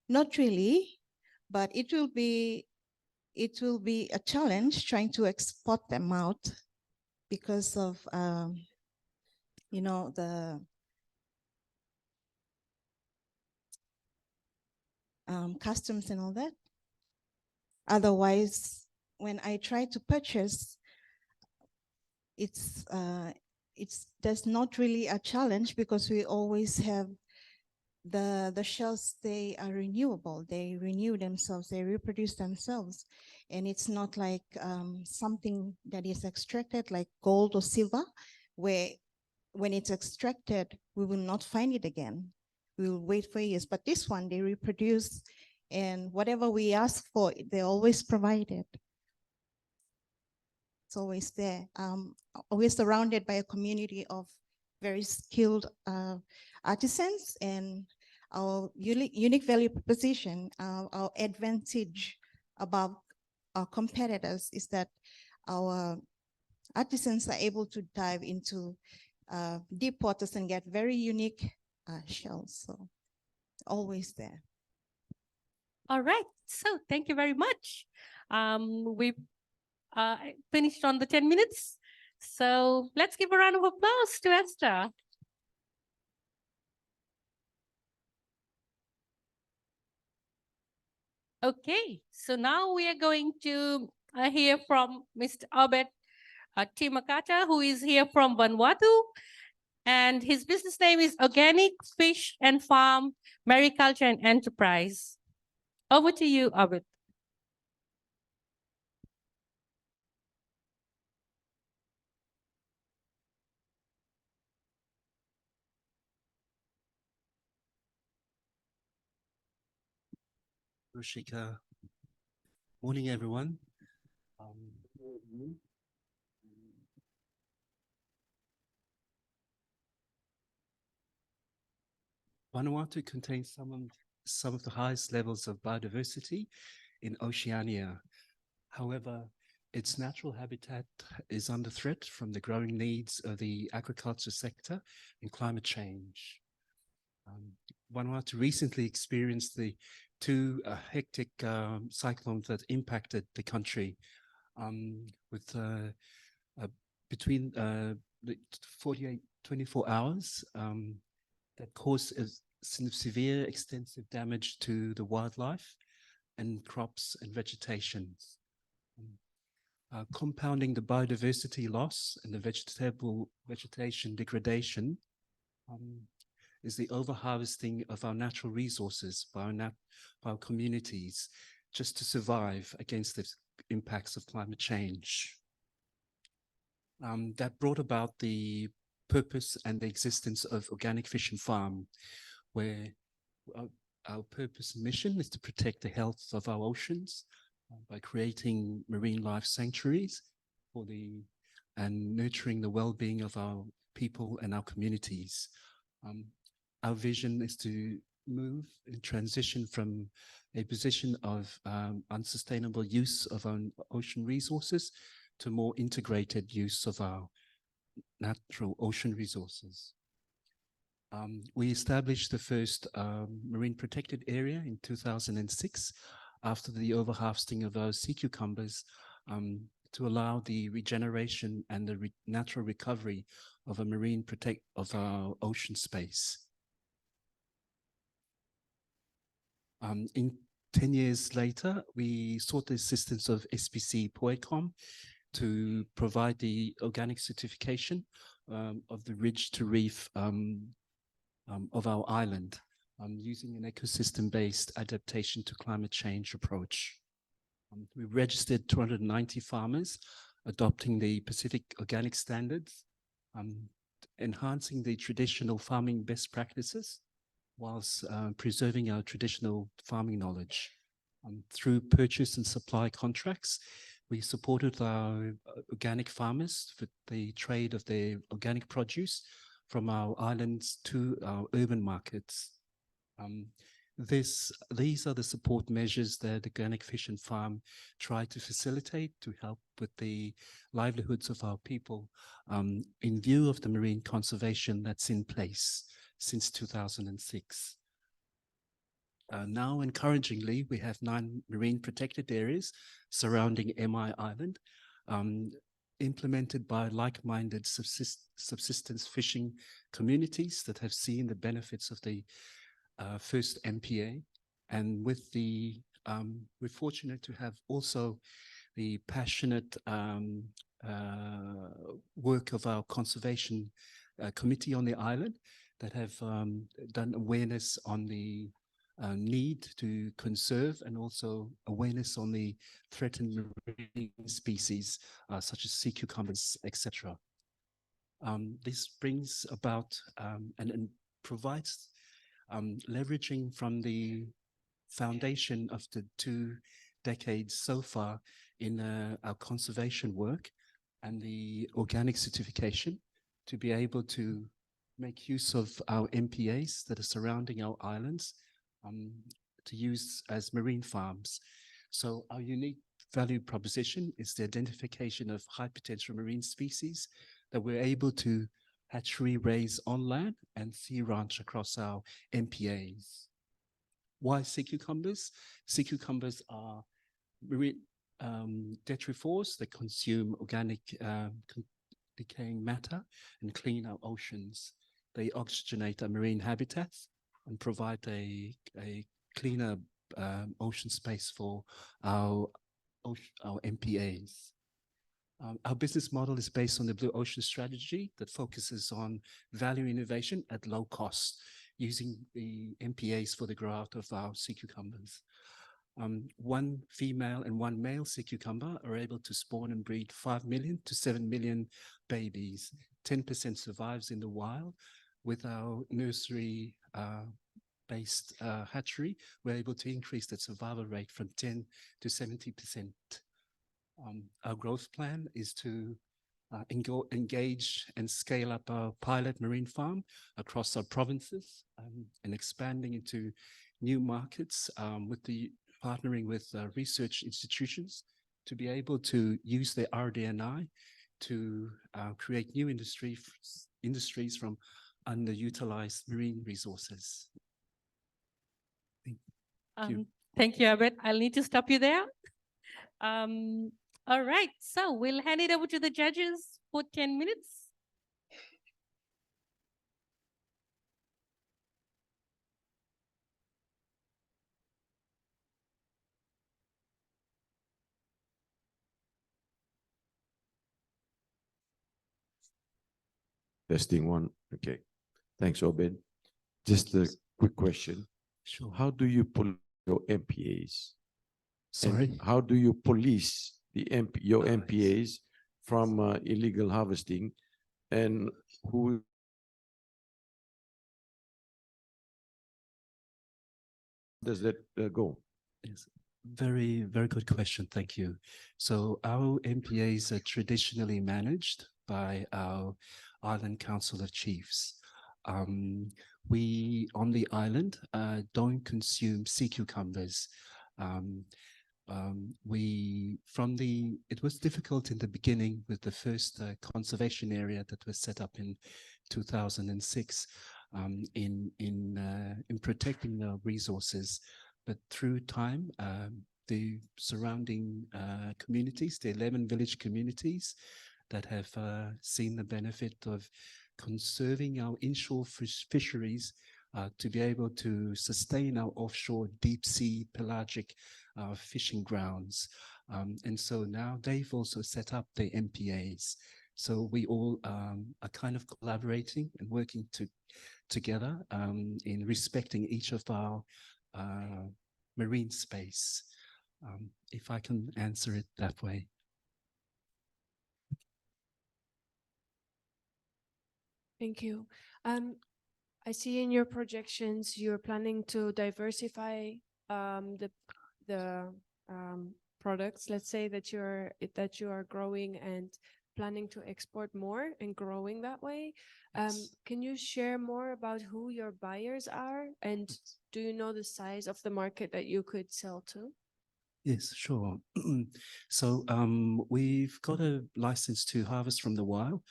Not really, but it will be a challenge trying to export them out, because of the customs and all that. Otherwise, when I try to purchase, there's not really a challenge, because we always have the shells, they are renewable. They renew themselves, they reproduce themselves. And it's not like something that is extracted like gold or silver, where when it's extracted, we will not find it again. We will wait for years. But this one, they reproduce, and whatever we ask for, they always provide it. It's always there. We're surrounded by a community of very skilled artisans, and our unique value proposition, our advantage above our competitors is that our artisans are able to dive into deep waters and get very unique shells. So always there. All right. So thank you very much. We've finished on the 10 minutes. So let's give a round of applause to Esther. Okay, so now we are going to hear from Mr. Albert Timakata, who is here from Vanuatu. And his business name is Organic Fish and Farm, Mariculture and Enterprise. Over to you, Albert. Rashika. Morning, everyone. Vanuatu contains some of the highest levels of biodiversity in Oceania. However, its natural habitat is under threat from the growing needs of the agriculture sector and climate change. Vanuatu recently experienced the two hectic cyclones that impacted the country with between the 24 hours that caused severe extensive damage to the wildlife and crops and vegetation. Compounding the biodiversity loss and the vegetation degradation is the overharvesting of our natural resources by our communities just to survive against the impacts of climate change. That brought about the purpose and the existence of Organic Fish and Farm, where our purpose and mission is to protect the health of our oceans by creating marine life sanctuaries and nurturing the well-being of our people and our communities. Our vision is to move and transition from a position of unsustainable use of our ocean resources to more integrated use of our natural ocean resources. We established the first marine protected area in 2006 after the overharvesting of our sea cucumbers to allow the regeneration and the natural recovery of of our ocean space. In 10 years later, we sought the assistance of SPC Poecom to provide the organic certification of the ridge to reef of our island using an ecosystem-based adaptation to climate change approach. We registered 290 farmers adopting the Pacific Organic Standards, enhancing the traditional farming best practices whilst preserving our traditional farming knowledge. Through purchase and supply contracts, we supported our organic farmers with the trade of their organic produce from our islands to our urban markets. These are the support measures that Organic Fish and Farm try to facilitate to help with the livelihoods of our people in view of the marine conservation that's in place since 2006. Now, encouragingly, we have 9 marine protected areas surrounding MI Island, implemented by like-minded subsistence fishing communities that have seen the benefits of the first MPA. And with we're fortunate to have also the passionate work of our conservation committee on the island that have done awareness on the need to conserve and also awareness on the threatened marine species such as sea cucumbers, etc. This brings about and provides leveraging from the foundation of the 2 decades so far in our conservation work and the organic certification to be able to make use of our MPAs that are surrounding our islands to use as marine farms. So our unique value proposition is the identification of high potential marine species that we're able to hatchery raise on land and sea ranch across our MPAs. Why sea cucumbers? Sea cucumbers are marine detrifores that consume organic decaying matter and clean our oceans. They oxygenate our marine habitats and provide a cleaner ocean space for our MPAs. Our business model is based on the Blue Ocean strategy that focuses on value innovation at low cost, using the MPAs for the growth of our sea cucumbers. 1 female and 1 male sea cucumber are able to spawn and breed 5 million to 7 million babies. 10% survives in the wild. With our nursery based hatchery, we're able to increase that survival rate from 10 to 70%. Our growth plan is to engage and scale up our pilot marine farm across our provinces and expanding into new markets with the partnering with research institutions to be able to use their RD&I to create new industries from underutilized marine resources. Thank you, Albert. I'll need to stop you there. All right, so we'll hand it over to the judges for 10 minutes. Testing 1. Okay. Thanks, Obed. Just a quick question. Sure. How do you police your MPAs? Sorry? And how do you police the your MPAs from illegal harvesting? And who does that go? Yes. Very, very good question. Thank you. So our MPAs are traditionally managed by our Island Council of Chiefs. We, on the island, don't consume sea cucumbers. It was difficult in the beginning with the first conservation area that was set up in 2006 in protecting the resources. But through time, the surrounding communities, the 11 village communities that have seen the benefit of conserving our inshore fisheries to be able to sustain our offshore deep sea pelagic fishing grounds. And so now they've also set up the MPAs. So we all are kind of collaborating and working together in respecting each of our marine space, if I can answer it that way. Thank you. I see in your projections you're planning to diversify the products. Let's say that you are growing and planning to export more and growing that way. Yes. Can you share more about who your buyers are, and do you know the size of the market that you could sell to? Yes, sure. So we've got a license to harvest from the wild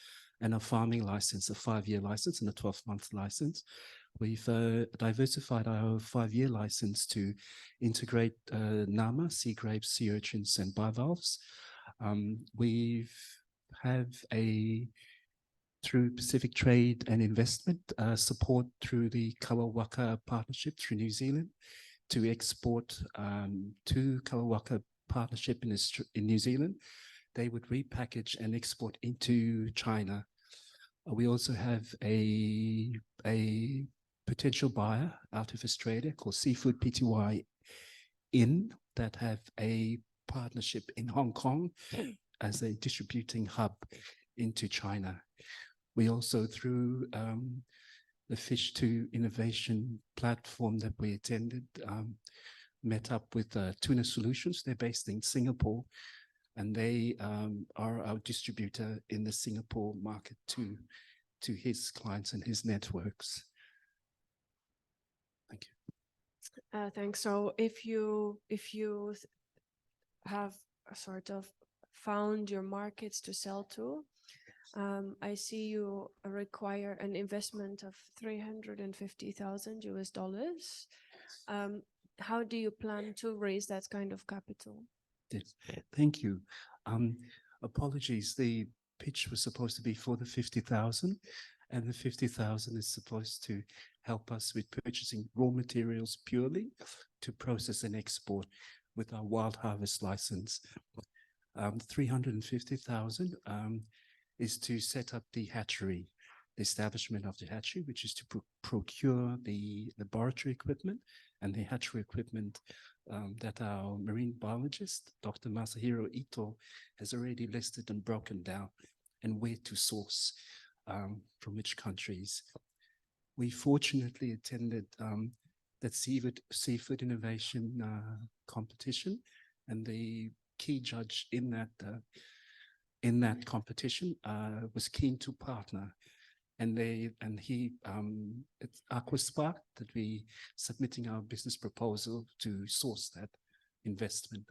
and a farming license, a 5-year license and a 12-month license. We've diversified our 5-year license to integrate nama, sea grapes, sea urchins, and bivalves. We have through Pacific Trade and Investment support through the Kawawaka Partnership through New Zealand to export to Kawawaka Partnership in New Zealand. They would repackage and export into China. We also have a a potential buyer out of Australia called Seafood Pty in that have a partnership in Hong Kong as a distributing hub into China. We also, through the Fish to Innovation platform that we attended, met up with Tuna Solutions. They're based in Singapore, and they are our distributor in the Singapore market to his clients and his networks. Thank you. Thanks. So if you have a sort of found your markets to sell to, I see you require an investment of $350,000 US. How do you plan to raise that kind of capital? Yes, thank you. Apologies, the pitch was supposed to be for the 50,000, and the 50,000 is supposed to help us with purchasing raw materials purely to process and export with our wild harvest license. 350,000 is to set up the hatchery, the establishment of the hatchery, which is to procure the laboratory equipment and the hatchery equipment that our marine biologist, Dr. Masahiro Ito, has already listed and broken down, and where to source from which countries. We fortunately attended that seafood innovation competition, and the key judge in that competition was keen to partner. And it's Aquaspark that we submitting our business proposal to source that investment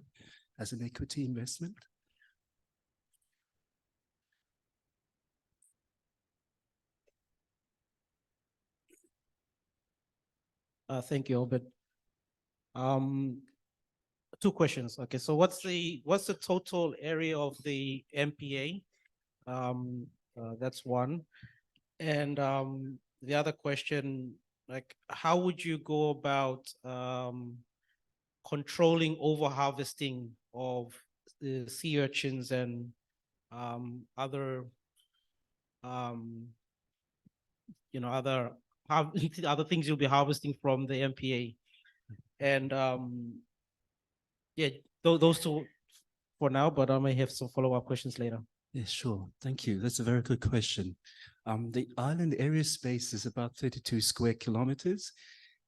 as an equity investment. Thank you, Albert. Two questions. Okay, so what's the total area of the MPA? That's one. And the other question, like, how would you go about controlling overharvesting of the sea urchins and other other things you'll be harvesting from the MPA? And yeah, those two for now, but I may have some follow-up questions later. Yeah, sure. Thank you. That's a very good question. The island area space is about 32 square kilometers.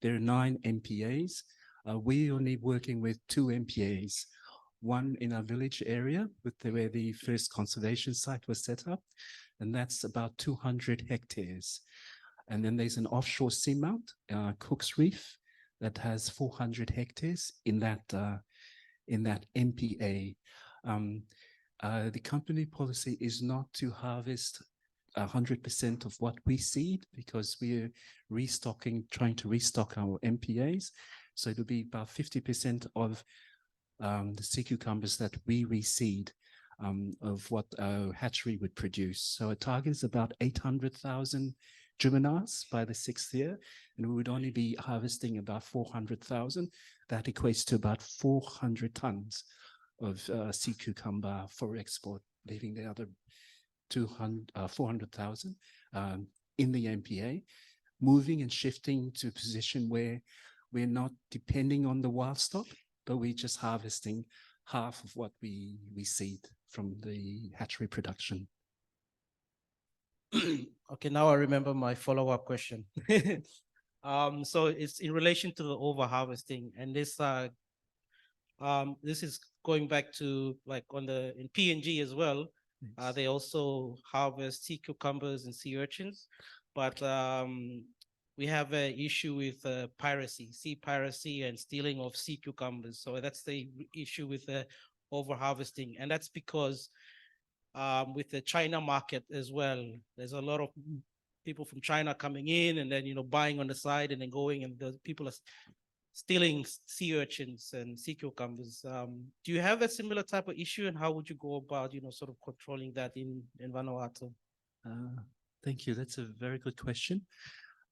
There are 9 MPAs. We're only working with 2 MPAs, one in our village area where the first conservation site was set up, and that's about 200 hectares. And then there's an offshore seamount, Cook's Reef, that has 400 hectares in that MPA. The company policy is not to harvest 100% of what we seed, because we're trying to restock our MPAs. So it'll be about 50% of the sea cucumbers that we reseed of what our hatchery would produce. So our target is about 800,000 juveniles by the 6th year, and we would only be harvesting about 400,000. That equates to about 400 tons of sea cucumber for export, leaving the other 400,000 in the MPA, moving and shifting to a position where we're not depending on the wild stock, but we're just harvesting half of what we seed from the hatchery production. Okay, now I remember my follow-up question. So it's in relation to the over-harvesting, and this is going back to like in PNG as well. Yes. They also harvest sea cucumbers and sea urchins, but we have an issue with sea piracy and stealing of sea cucumbers. So that's the issue with the over-harvesting, and that's because with the China market as well, there's a lot of people from China coming in and then buying on the side and then going, and the people are stealing sea urchins and sea cucumbers. Do you have a similar type of issue, and how would you go about sort of controlling that in Vanuatu? Thank you. That's a very good question.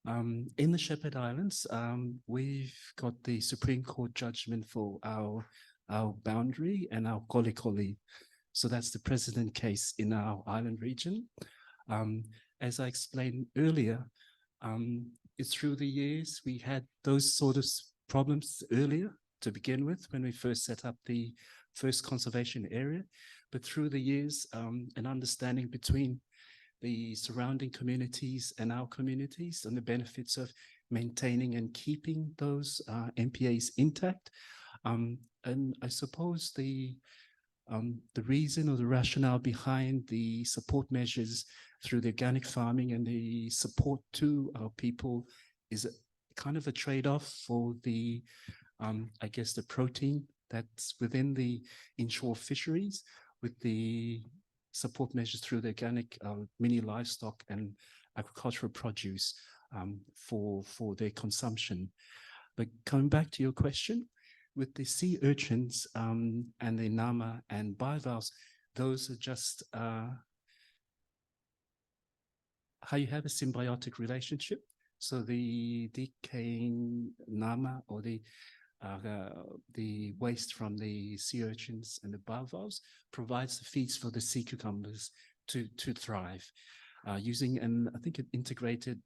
In the Shepherd Islands, we've got the Supreme Court judgment for our boundary and our Kolikoli. So that's the precedent case in our island region. As I explained earlier, It's through the years, we had those sort of problems earlier to begin with when we first set up the first conservation area. But through the years, an understanding between the surrounding communities and our communities and the benefits of maintaining and keeping those MPAs intact. And I suppose the reason or the rationale behind the support measures through the organic farming and the support to our people is kind of a trade-off for the, I guess, the protein that's within the inshore fisheries with the support measures through the organic mini livestock and agricultural produce for their consumption. But coming back to your question, with the sea urchins and the nama and bivalves, those are just how you have a symbiotic relationship. So the decaying nama or the waste from the sea urchins and the bivalves provides the feeds for the sea cucumbers to thrive using I think an integrated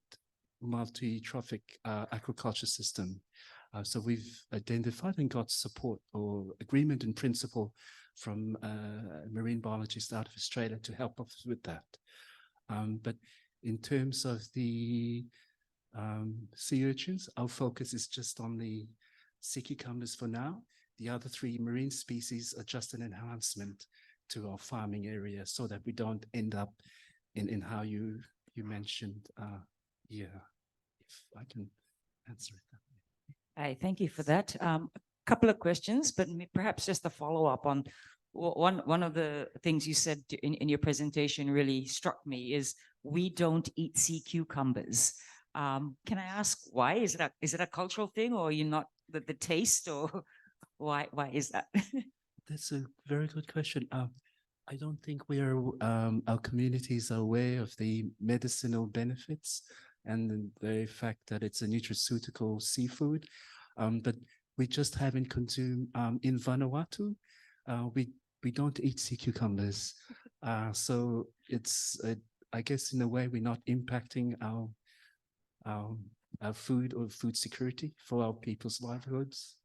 multi-trophic aquaculture system. So we've identified and got support or agreement in principle from marine biologists out of Australia to help us with that. But in terms of the sea urchins, our focus is just on the sea cucumbers for now. The other three marine species are just an enhancement to our farming area so that we don't end up in how you mentioned. Yeah, if I can answer it that way. Thank you for that. Couple of questions, but perhaps just a follow-up on one of the things you said in your presentation really struck me is we don't eat sea cucumbers. Can I ask why? Is it a cultural thing, or are you not the taste, or why is that? That's a very good question. I don't think our communities are aware of the medicinal benefits and the fact that it's a nutraceutical seafood. But we just haven't consumed in Vanuatu. We don't eat sea cucumbers. So it's, I guess in a way, we're not impacting our food or food security for our people's livelihoods.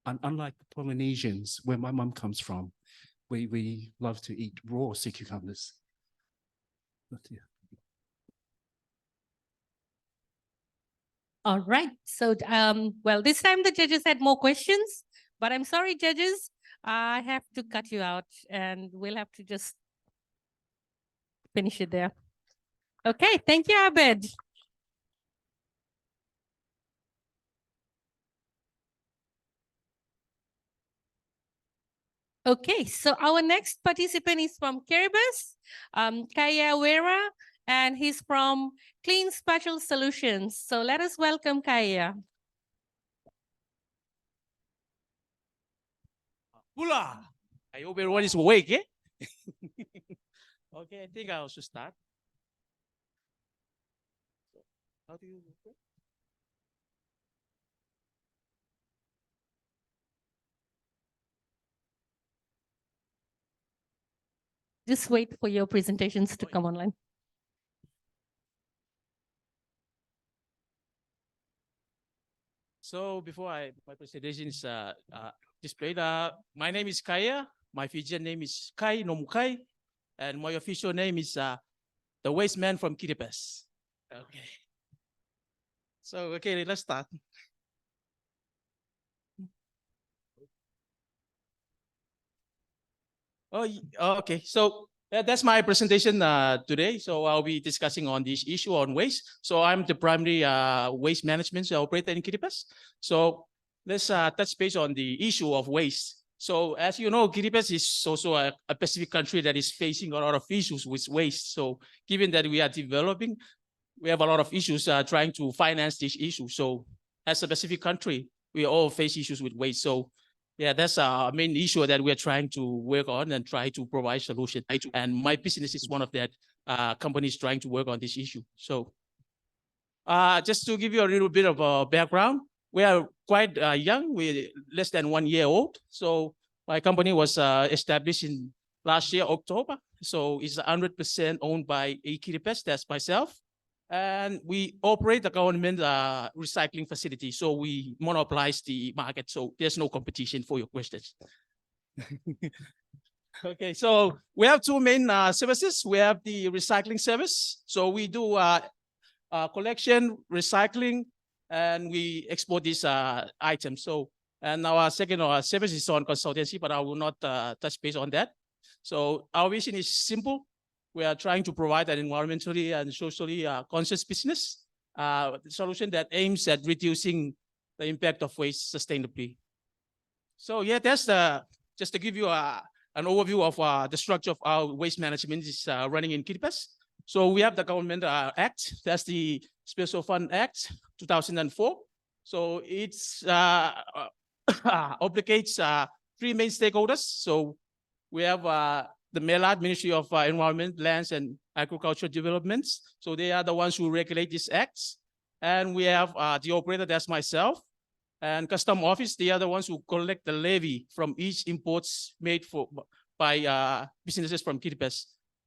And unlike the Polynesians, where my mum comes from, we love to eat raw sea cucumbers. But yeah. All right. So, well, this time the judges had more questions, but I'm sorry, judges, I have to cut you out and we'll have to just finish it there. Okay. Thank you, Abed. Okay, so our next participant is from Kiribati, Kaya Wera, and he's from Clean Spatial Solutions. So let us welcome Kaya. Pula! I hope everyone is awake, eh? Okay, I think I should start. How do you... Just wait for your presentations to come online. So before my presentation is displayed, my name is Kaya. My Fijian name is Kai Nomukai. And my official name is the Waste Man from Kiribati. Okay. So, okay, let's start. Oh, okay. So that's my presentation today. So I'll be discussing on this issue on waste. So I'm the primary waste management operator in Kiribati. So let's touch base on the issue of waste. So as you know, Kiribati is also a Pacific country that is facing a lot of issues with waste. So given that we are developing, we have a lot of issues trying to finance this issue. So as a Pacific country, we all face issues with waste. So yeah, that's our main issue that we're trying to work on and try to provide solution. And my business is one of that companies trying to work on this issue. So just to give you a little bit of a background, we are quite young. We're less than 1 year old. So my company was established in last year, October. So it's 100% owned by Kiribati, that's myself. And we operate the government recycling facility. So we monopolize the market. So there's no competition for your questions. Okay, so we have two main services. We have the recycling service. So we do collection, recycling, and we export these items. So, and our second service is on consultancy, but I will not touch base on that. So our vision is simple. We are trying to provide an environmentally and socially conscious business solution that aims at reducing the impact of waste sustainably. So yeah, that's just to give you an overview of the structure of our waste management is running in Kiribati. So we have the government act, that's the Special Fund Act 2004. So it's obligates three main stakeholders. So we have the MELAD, Ministry of Environment, Lands and Agricultural Developments. So they are the ones who regulate these acts. And we have the operator, that's myself, and Custom Office. They are the ones who collect the levy from each imports made by businesses from Kiribati.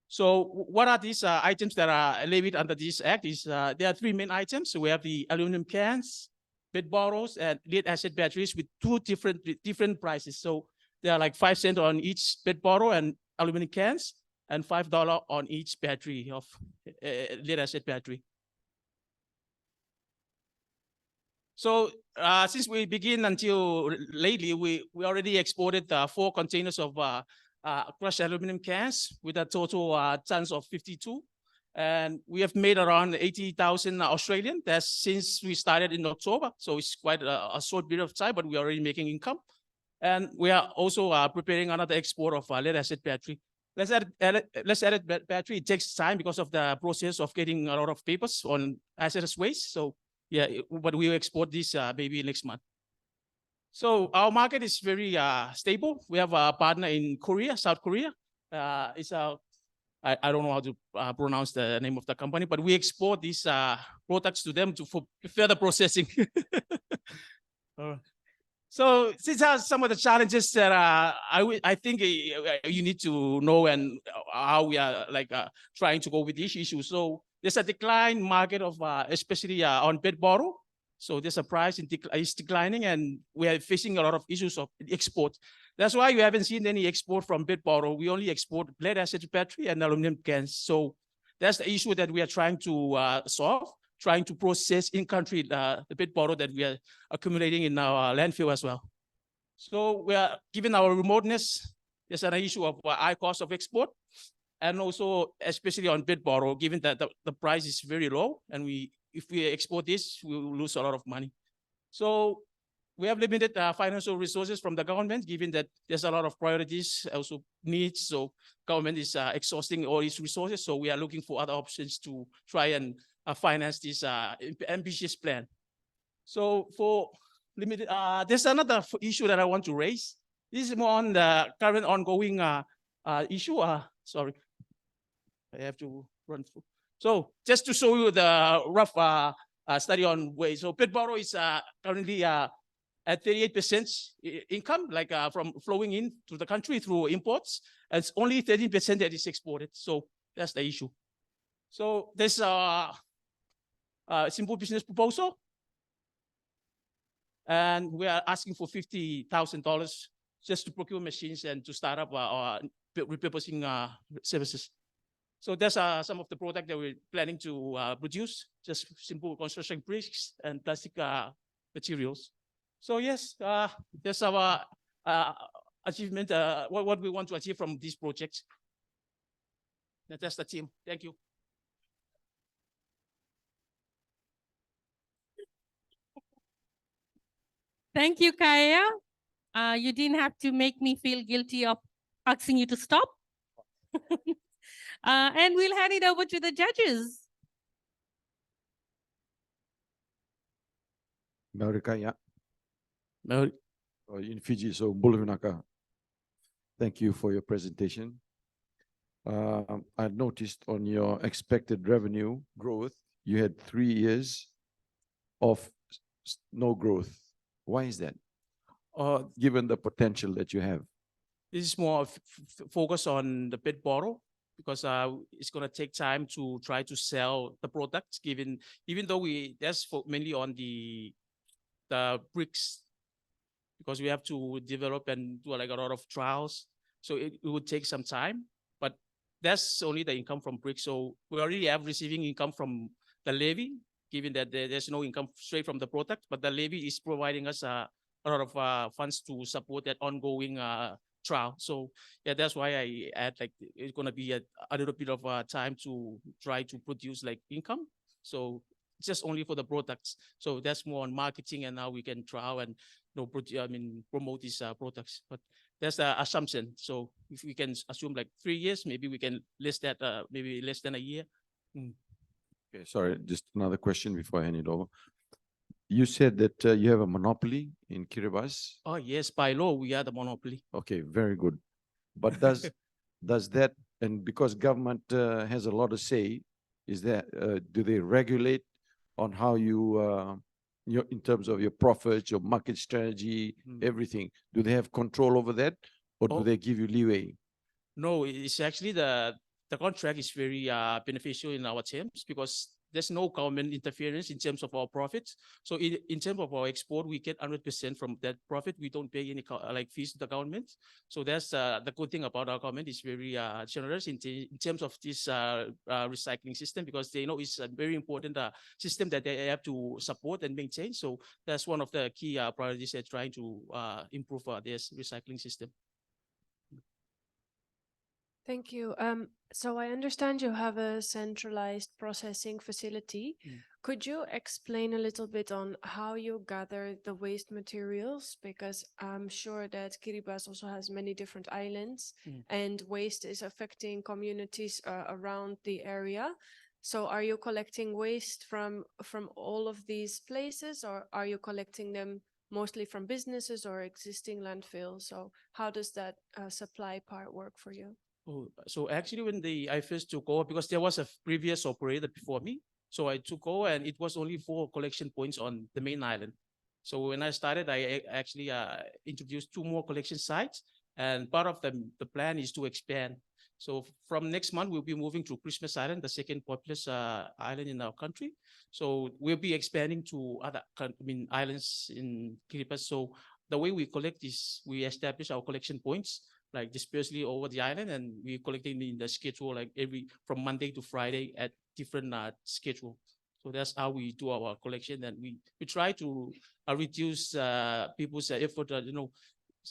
So what are these items that are levied under this act? There are three main items. So we have the aluminum cans, PET bottles, and lead acid batteries with two different prices. So they are like 5 cents on each PET bottle and aluminum cans, and $5 on each battery of lead acid battery. So since we begin until lately, we already exported 4 containers of crushed aluminum cans with a total tons of 52. And we have made around 80,000 Australian. That's since we started in October. So it's quite a short period of time, but we're already making income. And we are also preparing another export of lead acid battery. Lead acid battery, it takes time because of the process of getting a lot of papers on hazardous waste. So yeah, but we will export this maybe next month. So our market is very stable. We have a partner in Korea, South Korea. It's I don't know how to pronounce the name of the company, but we export these products to them for further processing. So these are some of the challenges that I think you need to know, and how we are trying to go with these issues. So there's a decline market of especially on PET bottle. So there's a price is declining, and we are facing a lot of issues of export. That's why you haven't seen any export from PET bottle. We only export lead acid battery and aluminum cans. So that's the issue that we are trying to solve, trying to process in country the PET bottle that we are accumulating in our landfill as well. So we are, given our remoteness, there's an issue of high cost of export, and also especially on PET bottle, given that the price is very low, and if we export this, we will lose a lot of money. So we have limited financial resources from the government, given that there's a lot of priorities, also needs. So government is exhausting all its resources. So we are looking for other options to try and finance this ambitious plan. So for limited, there's another issue that I want to raise. This is more on the current ongoing issue. Sorry, I have to run through. So just to show you the rough study on waste. So PET bottle is currently at 38% income, from flowing in to the country through imports. And it's only 13% that is exported. So that's the issue. So there's a simple business proposal. And we are asking for $50,000 just to procure machines and to start up our repurposing services. So that's some of the product that we're planning to produce, just simple construction bricks and plastic materials. So yes, that's our achievement, what we want to achieve from this project. That's the team. Thank you. Thank you, Kaya. You didn't have to make me feel guilty of asking you to stop. And we'll hand it over to the judges. Marika, No. In Fiji, so Bulavinaka, thank you for your presentation. I noticed on your expected revenue growth, you had 3 years of no growth. Why is that? Given the potential that you have. This is more focus on the PET bottle, because it's going to take time to try to sell the products, even though that's mainly on the bricks, because we have to develop and do like a lot of trials. So it would take some time, but that's only the income from bricks. So we already have receiving income from the levy, given that there's no income straight from the product, but the levy is providing us a lot of funds to support that ongoing trial. So yeah, that's why I add like it's gonna be a little bit of time to try to produce like income. So just only for the products. So that's more on marketing and how we can trial and promote these products. But that's the assumption. So if we can assume like 3 years, maybe we can list that maybe less than a year. Okay, sorry, just another question before I hand it over. You said that you have a monopoly in Kiribati. Oh yes, by law we are the monopoly. Okay, very good. But does that, and because government has a lot of say, is that do they regulate on how you in terms of your profits, your market strategy, everything? Do they have control over that, or do they give you leeway? No, it's actually the contract is very beneficial in our terms, because there's no government interference in terms of our profits. So in terms of our export, we get 100% from that profit. We don't pay any like fees to the government. So that's the good thing about our government is very generous in terms of this recycling system, because they know it's a very important system that they have to support and maintain. So that's one of the key priorities they're trying to improve this recycling system. Thank you. So I understand you have a centralized processing facility. Could you explain a little bit on how you gather the waste materials? Because I'm sure that Kiribati also has many different islands, and waste is affecting communities around the area. So are you collecting waste from all of these places, or are you collecting them mostly from businesses or existing landfills? So how does that supply part work for you? Oh, so actually when I first took over, because there was a previous operator before me, so I took over and it was only 4 collection points on the main island. So when I started, I actually introduced 2 more collection sites, and part of the plan is to expand. So from next month, we'll be moving to Christmas Island, the second populous island in our country. So we'll be expanding to other islands in Kiribati. So the way we collect is we establish our collection points like dispersely over the island, and we're collecting in the schedule like from Monday to Friday at different schedule. So that's how we do our collection, and we try to reduce people's effort,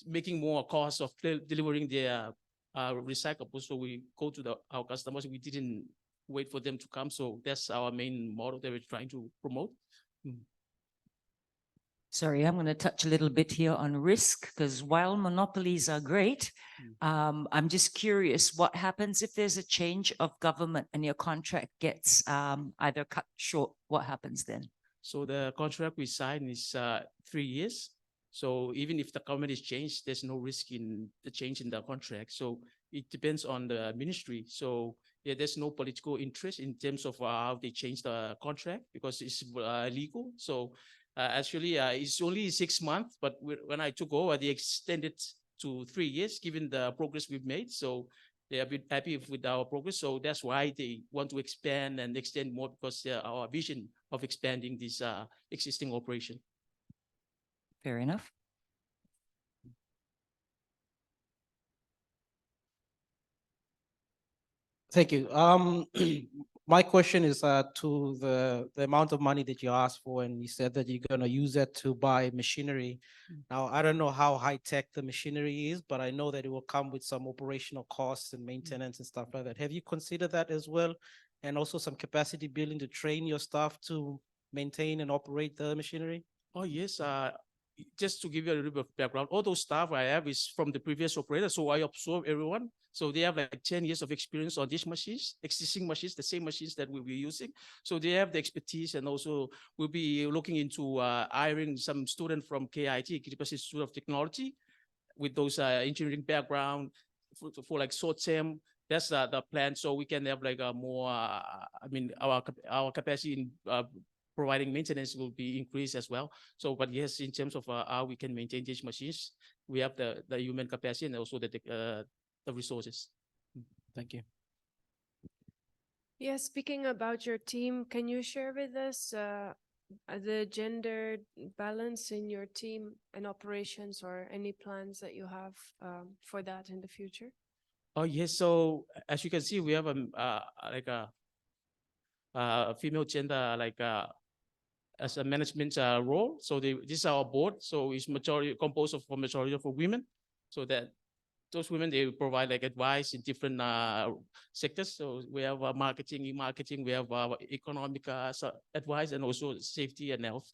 making more cost of delivering their recyclables. So we go to our customers. We didn't wait for them to come. So that's our main model that we're trying to promote. Sorry, I'm going to touch a little bit here on risk, because while monopolies are great, I'm just curious what happens if there's a change of government and your contract gets either cut short. What happens then? So the contract we sign is 3 years. So even if the government is changed, there's no risk in the change in the contract. So it depends on the ministry. So yeah, there's no political interest in terms of how they change the contract, because it's legal. So actually, it's only 6 months, but when I took over, they extended to 3 years, given the progress we've made. So they have been happy with our progress. So that's why they want to expand and extend more, because our vision of expanding this existing operation. Fair enough. Thank you. My question is to the amount of money that you asked for, and you said that you're going to use that to buy machinery. Now, I don't know how high tech the machinery is, but I know that it will come with some operational costs and maintenance and stuff like that. Have you considered that as well? And also some capacity building to train your staff to maintain and operate the machinery? Oh, yes. Just to give you a little bit of background, all those staff I have is from the previous operator. So I absorb everyone. So they have like 10 years of experience on these machines, existing machines, the same machines that we'll be using. So they have the expertise, and also we'll be looking into hiring some student from KIT, Kiribati Institute of Technology, with those engineering background for like short term. That's the plan. So we can have like a more, our capacity in providing maintenance will be increased as well. So, but yes, in terms of how we can maintain these machines, we have the human capacity and also the resources. Thank you. Yes, speaking about your team, can you share with us the gender balance in your team and operations, or any plans that you have for that in the future? Oh yes, so as you can see, we have like a female gender as a management role. So this is our board. So it's majority composed of majority of women. So that those women, they provide like advice in different sectors. So we have marketing, e-marketing, we have economic advice, and also safety and health.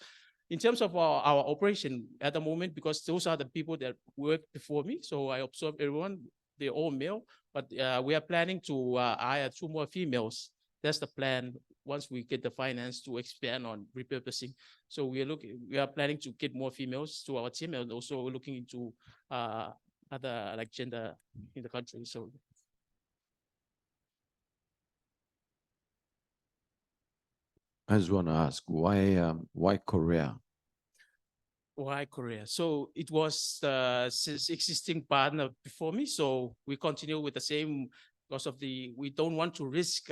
In terms of our operation at the moment, because those are the people that worked before me, so I observe everyone, they're all male, but we are planning to hire 2 more females. That's the plan once we get the finance to expand on repurposing. So we are planning to get more females to our team, and also looking into other like gender in the country. So I just want to ask why Korea? why Korea? So it was the existing partner before me. So we continue with the same because of we don't want to risk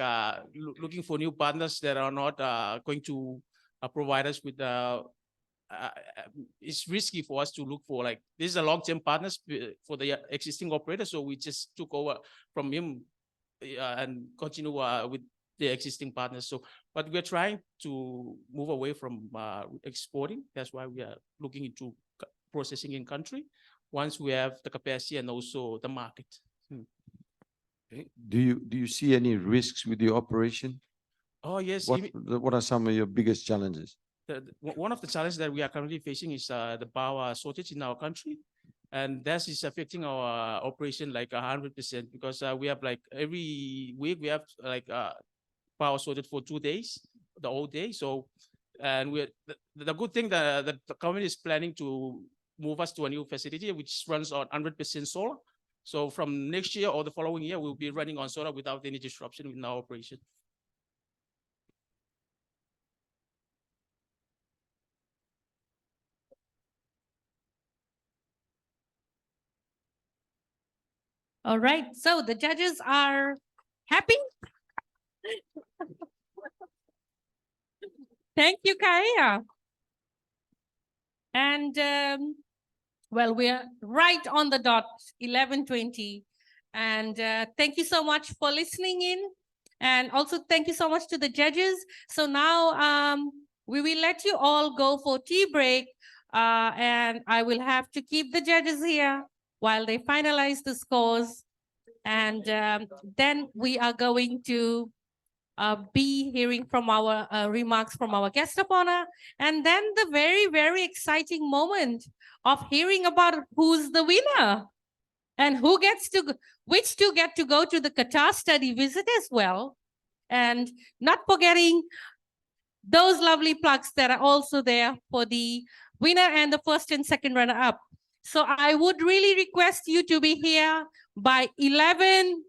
looking for new partners that are not going to provide us with it's risky for us to look for like this is a long-term partners for the existing operator. So we just took over from him and continue with the existing partners. So, but we're trying to move away from exporting. That's why we are looking into processing in country once we have the capacity and also the market. Okay. Do you see any risks with the operation? Oh yes. What are some of your biggest challenges? One of the challenges that we are currently facing is the power shortage in our country. And that is affecting our operation like 100% because we have like every week we have like power shortage for 2 days, the whole day. So, and the good thing that the government is planning to move us to a new facility which runs on 100% solar. So from next year or the following year, we'll be running on solar without any disruption in our operation. All right, so the judges are happy. Thank you, Kaya. And well, we are right on the dot, 11:20. And thank you so much for listening in. And also thank you so much to the judges. So now we will let you all go for tea break. And I will have to keep the judges here while they finalize the scores. And then we are going to be hearing from our remarks from our guest of honor. And then the very, very exciting moment of hearing about who's the winner and which two get to go to the Qatar study visit as well. And not forgetting those lovely plugs that are also there for the winner and the first and second runner up. So I would really request you to be here by 11